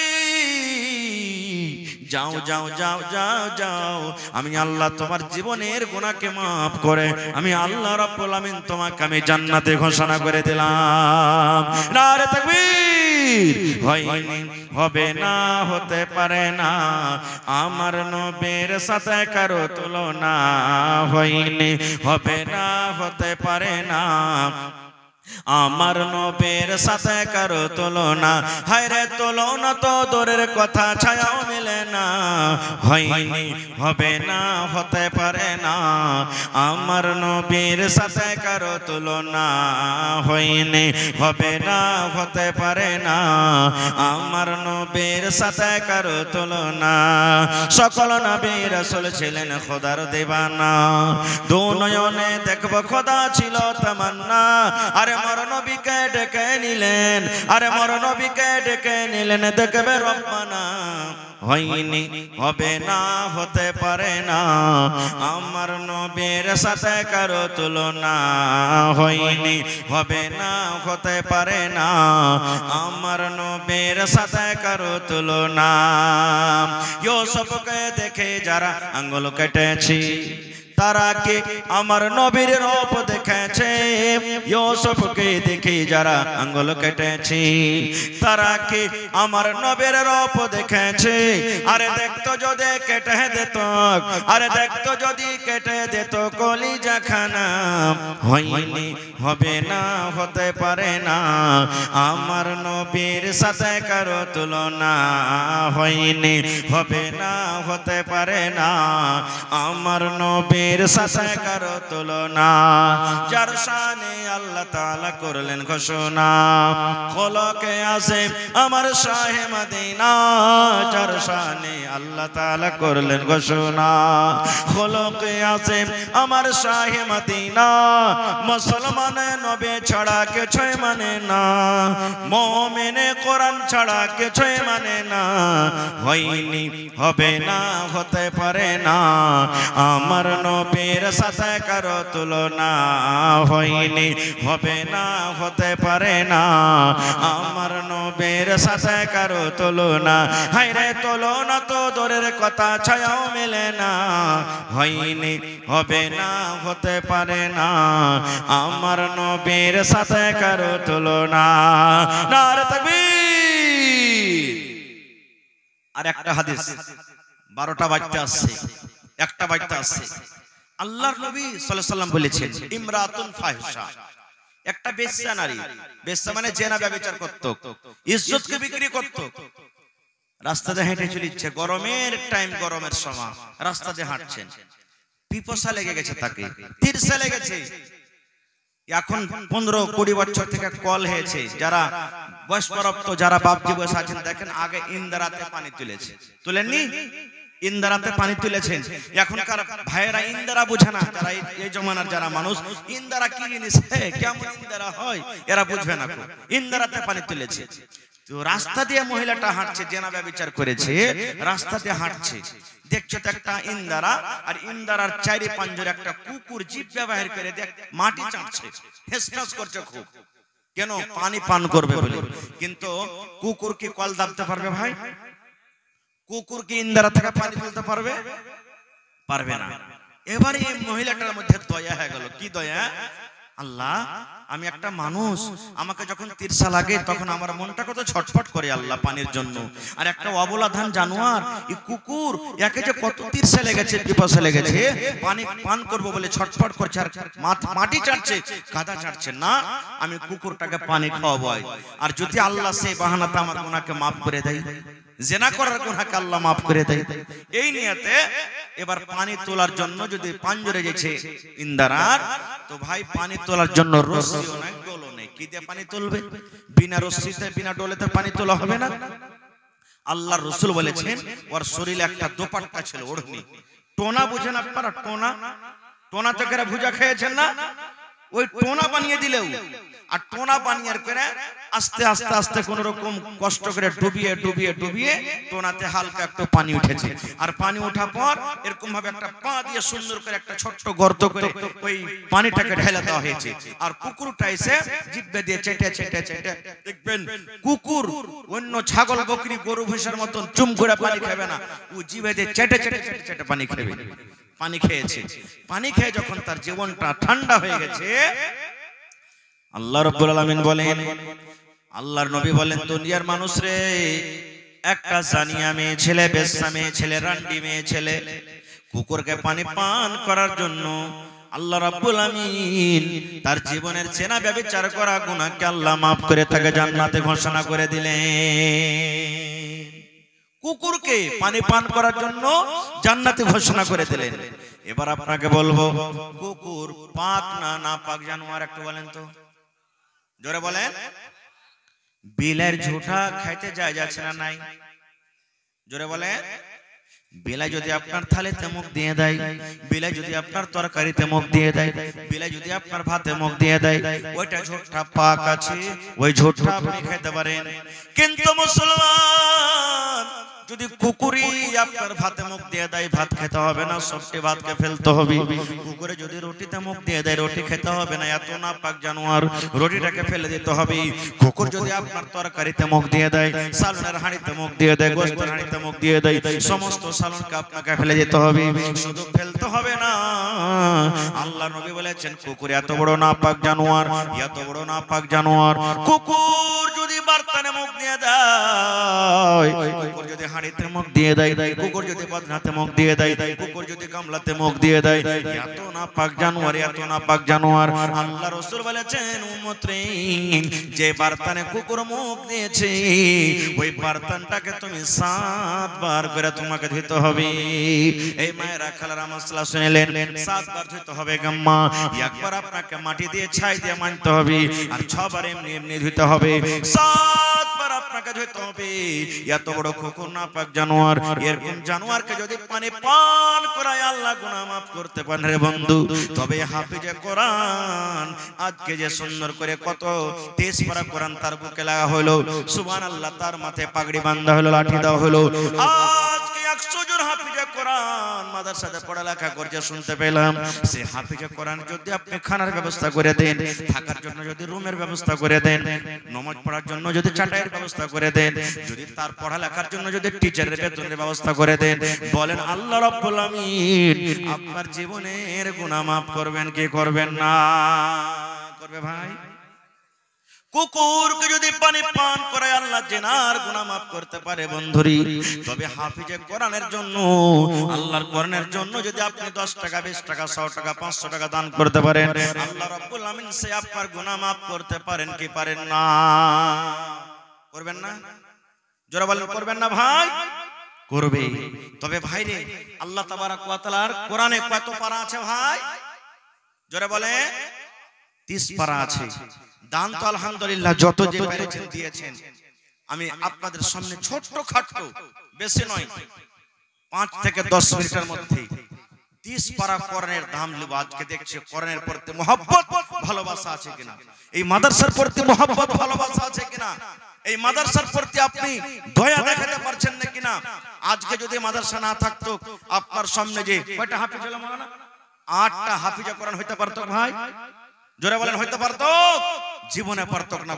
যাও যাও যাও যাও যাও, আমি আল্লাহ তোমার জীবনের গুনাহকে maaf করে আমি আল্লাহ রাব্বুল আলামিন তোমাকে আমি জান্নাতে ঘোষণা করে দিলাম। নারে তাকবীর। হয়নি, হবে না, হতে পারে না, আমার নবীর সাথে কারো তুলনা, হয়নি, হবে না, হতে পারে না, আমার নবীর সাথে কারো তুলনা, হায়রে তুলনা তো দূরের কথা, ছায়াও মিলে না, হয়নি, হবে না, হতে পারে না, আমার নবীর সাথে কারো তুলনা, হয়নি, হবে না, হতে পারে না, আমার নবীর সাথে কারো তুলনা। সকল নবী রাসূল ছিলেন খোদার দিবানা, দু নয়নে দেখব খোদা ছিল তামান্না, আরে আমার নবীকে ডেকে নিলেন, আরে মোর নবীকে ডেকে নিলেন, দেখবে রব্বানা হয়নি, হবে না, হতে পারে না, আমার নবীর সাথে কারো তুলনা, হয়নি, হবে না, হতে পারে না, আমার নবীর সাথে কারো তুলনা। ইউসুফকে দেখে যারা আঙ্গুল কেটেছি, তারা কে আমার নবীর রূপ দেখেছে। ইউসুফকে দেখে যারা আঙ্গুল কেটেছে, তারা কে আমার নবীর রূপ দেখেছে। আরে দেখতো যদি কেটে দিত, আরে দেখতো যদি কেটে দিত কলিজা খানা, হয়নি, হবে না, হতে পারে না, আমার নবীর সাথে কারো তুলনা, হয়নি, হবে না, হতে পারে না, আমার নবীর সাথে কারো তুলনা। যার শানে আল্লাহ তাআলা করলেন ঘোষণা, খোলকে আসিম আমার শাহে মদিনা, যার শানে আল্লাহ তাআলা করলেন ঘোষণা, খোলকে আসিম আমার শাহে মদিনা, মুসলমান নবী ছাড়া কিছুই মানে না, মুমিনে কোরআন ছাড়া কিছুই মানে না, হয়নি, হবে না, হতে পারে না, আমার নবীর সাথে কারো তুলনা, হয়নি, হবে না, হতে পারে না, আমার নবীর সাথে কারো তুলনা। হায়রে তুলনা তো দূরের কথা, ছায়াও মেলে না, হয়নি, হবে না, হতে পারে না, আমার নবীর সাথে কারো তুলনা। নারে তাকবীর। আর একটা হাদিস, 12টা বাজতে আসছে, একটা বাজতে আসছে, আল্লাহর নবী সাল্লাল্লাহু আলাইহি ওয়াসাল্লাম বলেছেন, ইমরাতুন ফাহিশা, একটা বেশ্যা নারী, বেশ্যা মানে জেনা ব্যভিচার করত, ইজ্জতকে বিক্রি করত, রাস্তাতে হেঁটে চলেছে, গরমের টাইম, গরমের সময় রাস্তাতে হাঁটছেন, পিপাসা লেগে গেছে, তাকে তিরসা লেগেছে। এখন 15-20 বছর থেকে কল হয়েছে, যারা বয়স্কপ্রাপ্ত, যারা বাপজি বয়স আছেন, দেখেন আগে ইন্দারাতে পানি তুলেছে, তুলেননি? ইন্দারাতে পানি তুলেছেন। এখনকার ভাইয়েরা ইন্দারা বুঝে না, যারা এই জমানার যারা মানুষ, ইন্দারা কি জিনিস, কেমন ইন্দারা হয় এরা বুঝবে না। ইন্দারাতে পানি তুলেছে, তো রাস্তা দিয়ে মহিলাটা হাঁটছে, জেনা ব্যভিচার করেছে, রাস্তা দিয়ে হাঁটছে, দেখছো তো একটা ইন্দারা, আর ইন্দারার চারি পাঁজরে একটা কুকুর জিভ ব্যবহার করে দেখ মাটি চাটছে, হেসফেস করছে খুব, কেন? পানি পান করবে বলে। কিন্তু কুকুর কি কল দাবতে পারবে ভাই? কুকুর কি ইন্দারা থেকে পানি তুলতে পারবে? পারবে না। এবারে এই মহিলাটার মধ্যে দয়া হয়ে গেল। কি দয়া? আল্লাহ, আমি একটা মানুষ, আমাকে যখন তিরসা লাগে তখন আমার মনটা কত ছটফট করে আল্লাহ পানির জন্য, আর একটা অবলাধান জানোয়ার এই কুকুর, একে যে কত তিরসা লেগেছে, পিপাসা লেগেছে, পানি পান করব বলে ছটফট করছে, আর মাটি চাটছে, কাদা চাটছে না, আমি কুকুরটাকে পানি খাওয়াবো। আর যদি আল্লাহ সেই বাহানাতে আমার গুনাহকে মাফ করে দেয়, জেনা করার গুনাহকে আল্লাহ মাফ করে দেয়, এই নিয়তে এবার পানি তোলার জন্য যদি পাঞ্জরে গেছে ইন্দারার, তো ভাই পানি তোলার জন্য রশিও নাই, ডোলও নেই, কি দিয়ে পানি তুলবে? বিনা রশিতে, বিনা ডোলেতে পানি তোলা হবে না। আল্লাহর রাসূল বলেছেন, ওর শরীরে একটা দোপাট্টা ছিল, ওড়নি, টোনা বুঝেন আপনারা? টোনা, টোনা তো করে ভুজা খেয়েছেন না? ওই টোনা বানিয়ে দিলেও, আর টোনা বানিয়ে করে আস্তে আস্তে আস্তে কোন রকম কষ্ট করে ডুবিয়ে ডুবিয়ে ডুবিয়ে টোনাতে হালকা একটু পানি উঠেছে, আর পানি ওঠার পর এরকম ভাবে একটা পা দিয়ে সুন্দর করে একটা ছোট্ট গর্ত করে ওই পানিটাকে ঢেলে দেওয়া হয়েছে, আর কুকুরটা এসে জিভে দিয়ে চেটে চেটে চেটে, দেখবেন কুকুর অন্য ছাগল বকরি গরু ভৈষার মতন চুম করে পানি খাবে না, ও জিভে দিয়ে চেটে চেটে চেটে চেটে পানি খাবে। পানি খেয়েছে, পানি খেয়ে যখন তার জীবনটা ঠান্ডা হয়ে গেছে, আল্লাহ রাব্বুল আলামিন বলেন, আল্লাহর নবী বলেন, দুনিয়ার মানুষ রে, একটা জানিয়া মেয়ে ছেলে, বেশ্যা মেয়ে ছেলে, রান্ডি মেয়ে ছেলে কুকুরকে পানি পান করার জন্য আল্লাহ রাব্বুল আলামিন তার জীবনের জেনা ব্যভিচার করা গুনাহকে আল্লাহ মাফ করে তাকে জান্নাতে ঘোষণা করে দিলেন। কুকুরকে পানি পান করার জন্য জান্নাতে ঘোষণা করে দিলেন। এবার আপনাকে বলবো, কুকুর পাক না না পাক জানোয়ার একটু বলেন তো, জোরে বলেন। বিলের ঝুঁটা খাইতে যায় যাচ্ছে না নাই? জোরে বলেন। বিলাই যদি আপনার থালিতে মুখ দিয়ে দেয়, বিলাই যদি আপনার তরকারিতে মুখ দিয়ে দেয়, বিলাই যদি আপনার ভাতে মুখ দিয়ে দেয়, ওইটা ঝোটটা পাক আছে, ওই ঝোটটা আপনি খেতে পারেন। কিন্তু মুসলমান যদি কুকুরি আপনার ভাতে মুখ দিয়ে দেয়, ভাত খেতে হবে না, সবটি ভাতকে ফেলতে হবে। কুকুরে যদি রুটিতে মুখ দিয়ে দেয়, রুটি খেতে হবে না, এত না পাক জানোয়ার, রুটিটাকে ফেলে দিতে হবে। কুকুর যদি আপনার তরকারিতে মুখ দিয়ে দেয়, সালনের হাঁড়িতে মুখ দিয়ে দেয়, গোশতের হাঁড়িতে মুখ দিয়ে দেয়, সমস্ত সালনকে আপনাকে ফেলে দিতে হবে, শুধু ফেলতে হবে না। আল্লাহ নবী বলেছেন কুকুর এত বড় না পাক জানোয়ার, এত বড় না পাক জানোয়ার। কুকুর যদি বার্তানে মুখ দিয়ে দেয়, কুকুর যদি হাঁড়িতে মুখ দিয়ে দেয়, কুকুর যদি বদনাতে মুখ দিয়ে দেয়, কুকুর যদি গামলাতে মুখ দিয়ে দেয়, এত না পাক জানোয়ার, এত না পাক জানোয়ার। আল্লাহ রাসূল বলেছেন উম্মতরে, যে বার্তানে কুকুর মুখ দিয়েছে, ওই বার্তানটাকে তুমি 7 বার করে তোমাকে ধুতে হবে। এই মায়েরা খালারা মাসলা শুনলেন, 7 বার ধুতে হবে গাম্মা। একবার আপনাকে মাটি দিয়ে ছাই দিয়ে মানতে হবে, আর 6 বার এমনি এমনি ধুতে হবে, 7 বার আপনাকে ধুতে হবে। এত বড় কুকুর না পাক জানোয়ার, এরকম জানোয়ারকে যদি পানি পান করায় আল্লাহ গুনাহ মাফ করতে পারেন রে বন্ধু। তবে হাফিজে কোরআন আজকে যে সুন্দর করে কত 23 পারা কোরআন তার বুকে লাগা হলো, সুবহানাল্লাহ, তার মাথায় পাগড়ি বাঁধা হলো, লাঠি দেওয়া হলো। আজকে 100 জন হাফিজে কোরআন মাদ্রাসাতে পড়ালেখা করছে শুনতে পেলাম। সে হাফিজে কোরআন যদি আপনি খানার ব্যবস্থা করে দেন, থাকার জন্য যদি রুমের ব্যবস্থা করে দেন, নামাজ পড়ার জন্য যদি চাটাইয়ের ব্যবস্থা করে দেন, যদি তার পড়ালেখার জন্য যদি টিচারের বেতনের ব্যবস্থা করে দেন, বলেন আল্লাহ রাব্বুল আমিন আপনার জীবনের গুনাহ মাফ করবেন কি করবেন না? করবে ভাই। কুকুরকে যদি পানি পান করায় আল্লাহ জিনার গুনাহ মাফ করতে পারে বন্ধুরি। তবে হাফিজে কোরআনের জন্য, আল্লাহর কোরআনের জন্য যদি আপনি 10 টাকা 20 টাকা 100 টাকা 500 টাকা দান করতে পারেন, আল্লাহ রাব্বুল আমিন সে আপনার গুনাহ মাফ করতে পারেন কি পারেন না? করবেন না? জোরে বলেন করবেন না ভাই? করবে। তবে ভাইরে, আল্লাহ তাবারক ওয়া তাআলার কোরআনে কত পারা আছে ভাই? জোরে বলে 30 পারা আছে। দান তো আলহামদুলিল্লাহ যত যে পেরেছেন দিয়েছেন। আমি আপনাদের সামনে ছোট্ট খাট্ট, বেশি নয়, 5 থেকে 10 মিনিটের মধ্যে 30 পারা কোরআনের দাম লিব। আজকে দেখছি কোরআনের প্রতি মহব্বত ভালোবাসা আছে কিনা, এই মাদ্রাসার প্রতি মহব্বত ভালোবাসা আছে কিনা, এই মাদ্রাসার প্রতি আপনি দয়া দেখাতে পারছেন না কিনা। আজকে যদি মাদ্রাসা না থাকতো, আপনার সামনে যে কয়টা হাফিজ হলো মাওলানা? 8টা হাফিজে কোরআন হইতে পারতো ভাই? জোরে বলেন হইতে পারতো? জীবনে পারতো না।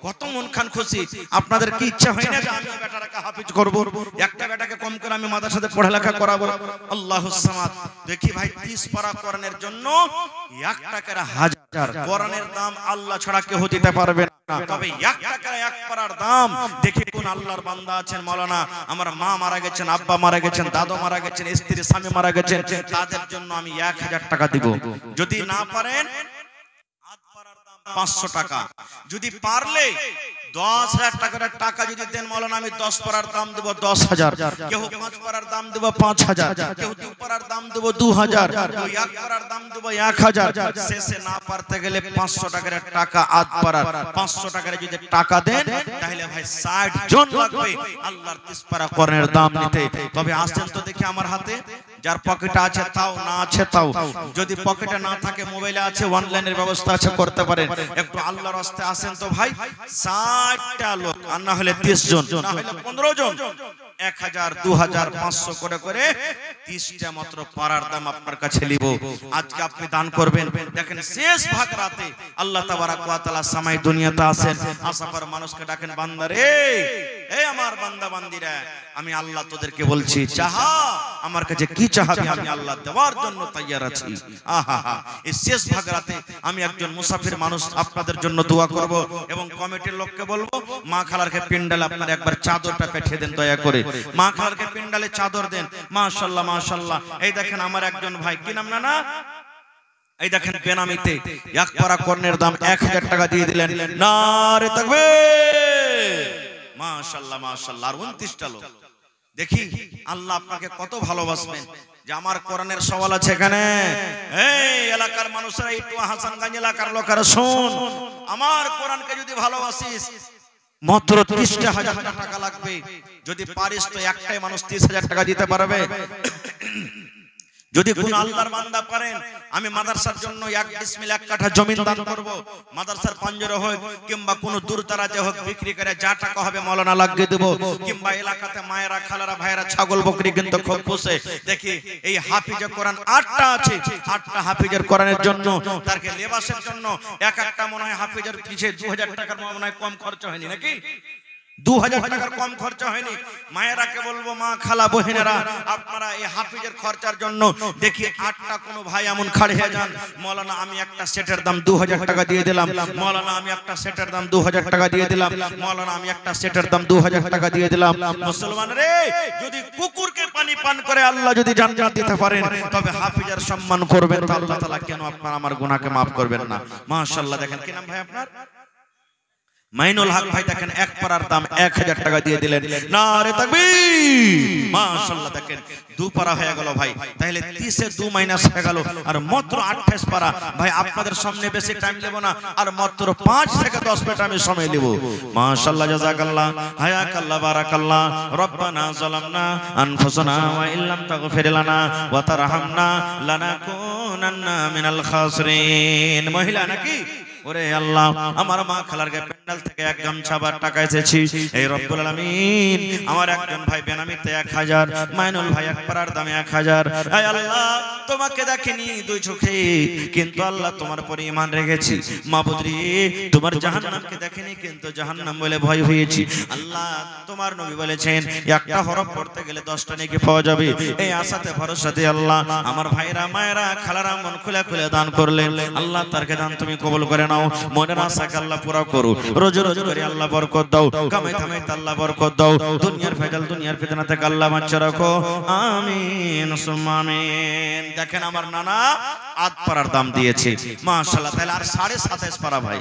কত মন খান খুশি। আপনাদের কি ইচ্ছা হয় না যে আমি বেটাটাকে হাফিজ করব, একটা বেটাকে কম করে আমি মাদ্রাসাতে পড়ালেখা করাবো? আল্লাহুস সামাদ। দেখি ভাই 30 পারা কোরআনের জন্য 1 টাকার 1000। কোরআনের দাম আল্লাহ ছাড়া কেউ দিতে পারবে না। তবে 1 টাকার 1 পারার দাম দেখি কোন আল্লাহর বান্দা আছেন মাওলানা, আমার মা মারা গেছেন, আব্বা মারা গেছেন, দাদু মারা গেছেন, স্ত্রী স্বামী মারা গেছেন, তাদের জন্য আমি 1000 টাকা দিব। যদি না পারেন 500 টাকা, যদি পারলে 10,000 টাকার টাকা যদি দেন মাওলানা, আমি 10 পারার দাম দেব 10,000, কেউ 5 পারার দাম দেব 5,000, কেউ 2 পারার দাম দেব 2,000, কেউ 1 পারার দাম দেব 1,000। শেষে না পারতে গেলে 500 টাকার টাকা আধ পারার 500 টাকার যদি টাকা দেন, তাহলে ভাই 60 জন লাগবে আল্লাহর 30 পারা কোরআনের দাম নিতে। তবে আসেন তো দেখি আমার হাতে, যার পকেটে আছে তাও, না আছে তাও। যদি পকেটে না থাকে, মোবাইলে আছে, অনলাইনের ব্যবস্থা আছে, করতে পারেন। একটু আল্লাহর রাস্তায় আসেন তো ভাই। 60টা লোক, আর না হলে 30 জন, না হলে 15 জন, 1000 2000 500 করে করে 30টা মাত্র পারার দাম আপনার কাছে নিব। আজকে আপনি দান করবেন। দেখেন শেষ ভাগ রাতে আল্লাহ তাবারক ওয়া তাআলা সামাই দুনিয়াতে আছেন, আসাফার মানুষকে ডাকেন, বান্দা রে, এই আমার বান্দা বান্দিরা, আমি আল্লাহ তোদেরকে বলছি, চাহা আমার কাছে কি চাহাবি, আমি আল্লাহ দেওয়ার জন্য তৈয়ার আছি। আহা, এই শেষ ভাগ রাতে আমি একজন মুসাফির মানুষ আপনাদের জন্য দোয়া করব, এবং কমিটির লোককে বলবো মা খালারকে পিন্ডালে আপনারা একবার চাদরটা পেঠিয়ে দেন দয়া করে। মা খালারকে পিন্ডালে চাদর দেন। মাশাআল্লাহ মাশাআল্লাহ। এই দেখেন আমার একজন ভাই, কি নাম না, এই দেখেন বেনামিতে 1 পারা কোরআনের দাম 1000 টাকা দিয়ে দিলেন। নারে তাকবীর, মাশাআল্লাহ মাশাআল্লাহ। আর 29টা লোক। দেখি আল্লাহ আপনাকে কত ভালোবাসবেন যে আমার কোরআনের সওয়াল আছে এখানে। এই এলাকার মানুষরা, একটু হাসানগঞ্জ এলাকার লোকেরা শোন, আমার কোরআনকে যদি ভালোবাসিস, মাত্র 30,000 টাকা লাগবে। যদি পারিস তো একটাই মানুষ 30,000 টাকা দিতে পারবে। যদি কোন আল্লাহর বান্দা পারেন, আমি মাদ্রাসার জন্য 1 ডিসমিল 1 কাঠা জমি দান করব, মাদ্রাসার পাঞ্জরে হোক কিংবা কোন দূরদারাজে হোক বিক্রি করে যা টাকা হবে মাওলানা লাগিয়ে দেব, কিংবা এলাকাতে মায়েরা খালারা ভাইরা ছাগল বকরি কিন্তু খুব পোষে দেখি। এই হাফিজে কোরআন 8টা আছে, 8টা হাফিজের কোরআনের জন্য তারকে লেবাসের জন্য এক একটা মনে হয় হাফিজের পিছে 2000 টাকার মনে হয় কম খরচ হয়নি নাকি? 2000 টাকার কম খরচা হয়নি। মায়েরাকে বলবো, মা খালা বহিনেরা, আপনারা এই হাফিজের খরচার জন্য দেখি 8টা কোন ভাই এমন খাড়ে হয়ে যান, মাওলানা আমি একটা সেটের দাম 2000 টাকা দিয়ে দিলাম, মাওলানা আমি একটা সেটের দাম 2000 টাকা দিয়ে দিলাম, মাওলানা আমি একটা সেটের দাম 2000 টাকা দিয়ে দিলাম। মুসলমান রে, যদি কুকুরকে পানি পান করে আল্লাহ যদি জান্নাত দিতে পারেন, তবে হাফিজের সম্মান করবেন তো আল্লাহ তাআলা কেন আপনার আমার গুনাহকে maaf করবেন না? মাশাআল্লাহ। দেখেন কি নাম ভাই আপনার? মাইনুল হক ভাই। দেখেন এক পারার দাম 1000 টাকা দিয়ে দিলেন। নারে তাকবীর। মাশাআল্লাহ। দেখেন 2 পারা হয়ে গেল ভাই, তাহলে 30 এ 2 মাইনাস হয়ে গেল, আর মাত্র 28 পারা। ভাই আপনাদের সামনে বেশি টাইম নেব না, আর মাত্র 5 থেকে 10 মিনিট আমি সময় নেব। মাশাআল্লাহ, জাযাকাল্লাহ, হায়াকাল্লাহ, বারাকাল্লাহ। রব্বানা যালামনা আনফুসানা ওয়া ইল্লাম তাগফির লানা ওয়া তারহামনা লানাকুনান্না মিনাল খাসিরিন। মহিলা নাকি? ওরে আল্লাহ, আমার মা খালার প্যান্ডেল থেকে এক গামছা বার টাকা এসেছি। এই রব্বুল আলামিন, আমার একজন ভাই বেনামিতে 1000, মাইনুল ভাই এক পারার দামে 1000। এই আল্লাহ, তোমাকে দেখিনি 2 চোখে, কিন্তু আল্লাহ তোমার পরে ঈমান রেখেছি। মাবুদ রে, তোমার জাহান্নামকে দেখিনি, কিন্তু জাহান্নাম বলে ভয় হয়েছি। আল্লাহ, তোমার নবী বলেছেন একটা হরফ পড়তে গেলে 10টা নেকি পাওয়া যাবে। এই আশাতে ভরসাতে আল্লাহ আমার ভাইরা মায়েরা খালারা মন খুলে খুলে দান করলেন। আল্লাহ তারকে দান তুমি কবুল করে নাও। মনের আশাকে আল্লাহ পুরা করো, রোজ রোজ করে আল্লাহ বরকত দাও, কামাই থামাইতে আল্লাহ বরকত দাও, দুনিয়ার ভেজাল দুনিয়ার ফিতনা থেকে আল্লাহ বাঁচিয়ে রাখো। আমিন সুম্মা আমিন। দেখেন আমার নানা 8 পারার দাম দিয়েছে। মাশাআল্লাহ। তাহলে আর 27.5 পারা ভাই।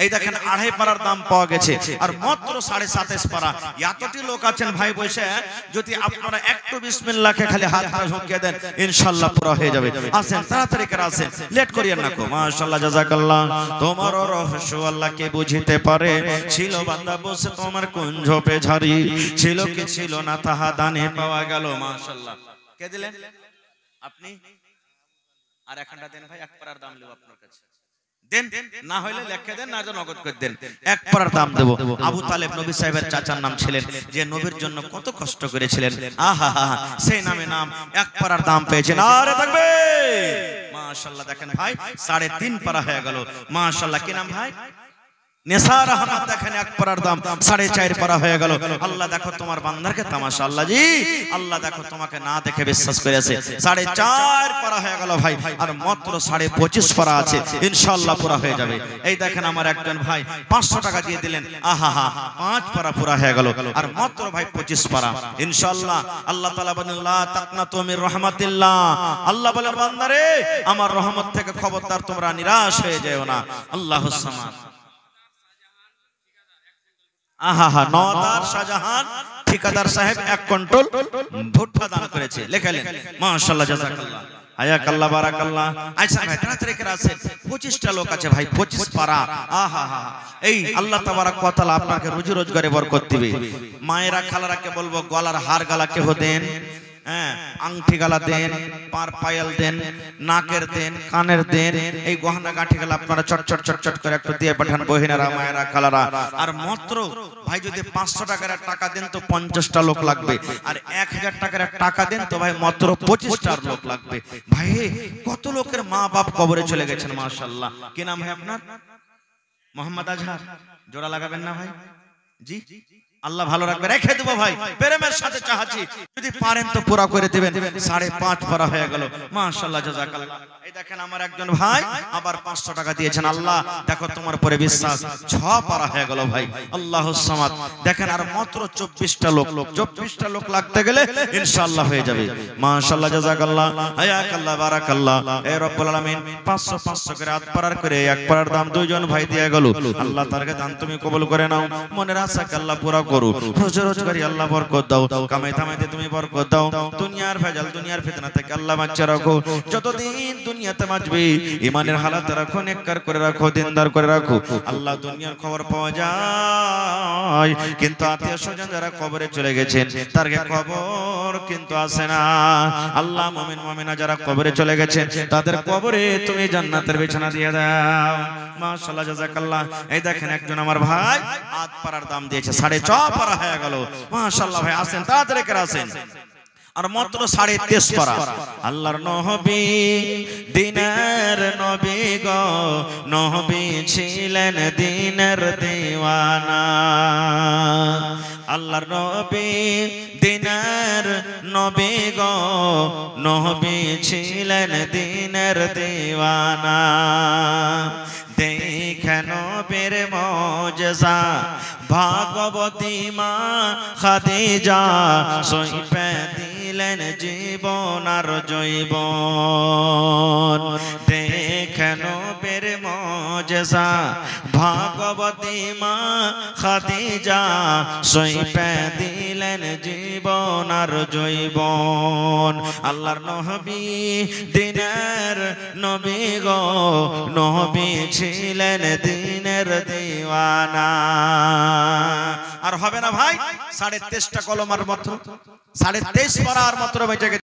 এই দেখেন 2.5 পারার দাম পাওয়া গেছে, আর মাত্র 27.5 পারা। এতটি লোক আছেন ভাই বসে, যদি আপনারা একটু বিসমিল্লাহকে খালি হাত ঝুঁকিয়ে দেন, ইনশাআল্লাহ পুরো হয়ে যাবে। আসেন তাড়াতাড়ি করে আসেন, লেট করিয়েন না। মাশাআল্লাহ, জাযাকাল্লাহ। তোমার রহস্য আল্লাহ কে বুঝিতে পারে, ছিল বান্দা বসে তোমার কুঞ্জ পে ঝাড়ি, ছিল কি ছিল না তাহা দানে পাওয়া গেল। মাশাআল্লাহ। কে দিলেন? আপনি? আর এখানটা দেন ভাই, 1 পারার দাম নেব আপনার কাছে। দেন, না হইলে লেখে দেন, না নগদ করে দেন। 1 পারার দাম দেব। আবু তালেব নবী সাহেবের চাচার নাম ছিলেন, যে নবীর জন্য কত কষ্ট করেছিলেন। আহা হা, সেই নামে নাম 1 পারার দাম পেয়েছেন। আরে থাকবে। মাশাআল্লাহ। দেখেন ভাই 3.5 পারা হয়ে গেল। মাশাআল্লাহ। কি নাম ভাই? নেসার আহমদ। দেখেন 1 পারার দাম 4.5 পারা হয়ে গেল। আল্লাহ দেখো তোমার বান্দারকে তামাশা। আল্লাহ জি, আল্লাহ দেখো তোমাকে না দেখে বিশ্বাস করেছে। 4.5 পারা হয়ে গেল ভাই, আর মাত্র 25.5 পারা আছে, ইনশাআল্লাহ পুরা হয়ে যাবে। এই দেখেন আমার একজন ভাই 500 টাকা দিয়ে দিলেন। আহা হা, 5 পারা পুরা হয়ে গেল, আর মাত্র ভাই 25 পারা, ইনশাআল্লাহ। আল্লাহ তাআলা বলেন লা তাকনাতু মির রাহমাতিল্লাহ। আল্লাহ বলেন বান্দারে, আমার রহমত থেকে খবরদার তোমরা নিরাশ হয়ে যেও না। আল্লাহুস সামাদ। আহা, নওদার শাহজাহান ঠিকাদার সাহেব 1 কুইন্টাল ভুট্টা দান করেছে, লেখালেন। মাশাআল্লাহ, জাযাকাল্লাহ, হায়াকাল্লাহ, বারাকাল্লাহ। আচ্ছা ভাই তাড়াতাড়ি করে আসেন, 25টা লোক আছে ভাই, 25 পারা। আহা হা, এই আল্লাহ তাবারাক ওয়া তাআলা আপনাকে রুজি রোজগারে বরকত দিবে। মায়েরা খালারাকে বলবো গলার হার গালা কেহ দেন, হ্যাঁ, আংটি গালা দেন, পার পায়াল দেন, নাকের দেন, কানের দেন, এই গহনা গাঁঠি গালা আপনারা চট চট চট চট করে একটু দিয়ে পাঠান বহিনারা মায়েরা খালারা। আর মাত্র ভাই যদি 500 টাকার টাকা দেন তো 50টা লোক লাগবে, আর 1000 টাকার টাকা দেন তো ভাই মাত্র 25টা লোক লাগবে। ভাই কত লোকের মা বাপ কবরে চলে গেছেন। মাশাআল্লাহ। কি নাম ভাই আপনার? মোহাম্মদ আজহার। জোড়া লাগাবেন না ভাই? জি, আল্লাহ ভালো রাখবে, রেখে দেবো ভাই, প্রেমের সাথে চাহাচ্ছি, যদি পারেন তো পুরা করে দিবেন। 5.5 পারা হয়ে গেল। মাশাআল্লাহ, জাযাকাল্লাহ। এই দেখেন আমার একজন ভাই আবার 500 টাকা দিয়েছেন। আল্লাহ দেখো তোমার পরে বিশ্বাস, 6 পারা হয়ে গেল ভাই। আল্লাহুস সামাদ। দেখেন আর মাত্র 24টা লোক, 24টা লোক লাগতে গেলে ইনশাআল্লাহ হয়ে যাবে। মাশাআল্লাহ, জাযাকাল্লাহ, হায়াকাল্লাহ, বারাকাল্লাহ। এ রব্বুল আলামিন 500 500 করে 8 পারার করে 1 পারার দাম 2 জন ভাই দিয়ে গেল। আল্লাহ তারকে দান তুমি কবুল করে নাও, মনের আশাকে আল্লাহ পুরা করো, রোজগারি আল্লাহ বরকত দাও, কামাই ধামাইতে তুমি বরকত দাও, দুনিয়ার ভেজাল দুনিয়ার ফিতনা থেকে আল্লাহ বাঁচিয়ে রাখো। যতদিন দুনিয়াতে বাঁচবে ঈমানের হালাতে রাখো, নেককার করে রাখো, দিনদার করে রাখো। আল্লাহ দুনিয়ার খবর পাওয়া যায় কিন্তু আত্মীয় স্বজন যারা কবরে চলে গেছেন তার খবর কিন্তু আসে না। আল্লাহ মুমিন মুমিনা যারা কবরে চলে গেছেন তাদের কবরে তুমি জান্নাতের বিছানা দিয়ে দাও। মাশাআল্লাহ, জাযাকাল্লাহ। এই দেখেন একজন আমার ভাই আট পারার দাম দিয়েছে, 6.5 পারা হয়ে গেল। মাশাআল্লাহ ভাই, আসেন তাড়াতাড়ি করে আসেন। আর মাত্র 23.5 পারা। আল্লাহর নবী দিনের নবী গো, নবী ছিলেন দিনের দিওয়ানা। আল্লাহর নবী দিনের নবী গো, নবী ছিলেন দিনের দিওয়ানা। দেখেন নবীর মুজিজা, ভাগবতী মা খাদিজা সইপে দিলেন জীবন আর জৈবন। দেখেন নবীর মুজিজা, ভাগবতী মা খাদিজা সইপে দিলেন জীবন আর জৈবন। আল্লাহর নবী দিনের নবী গো, নবী ছিলেন দিনের দিওয়ানা। আর হবে না ভাই, 23.5টা কলমার মাত্র, 23.5 পারার মাত্র বেঁচে গেছে।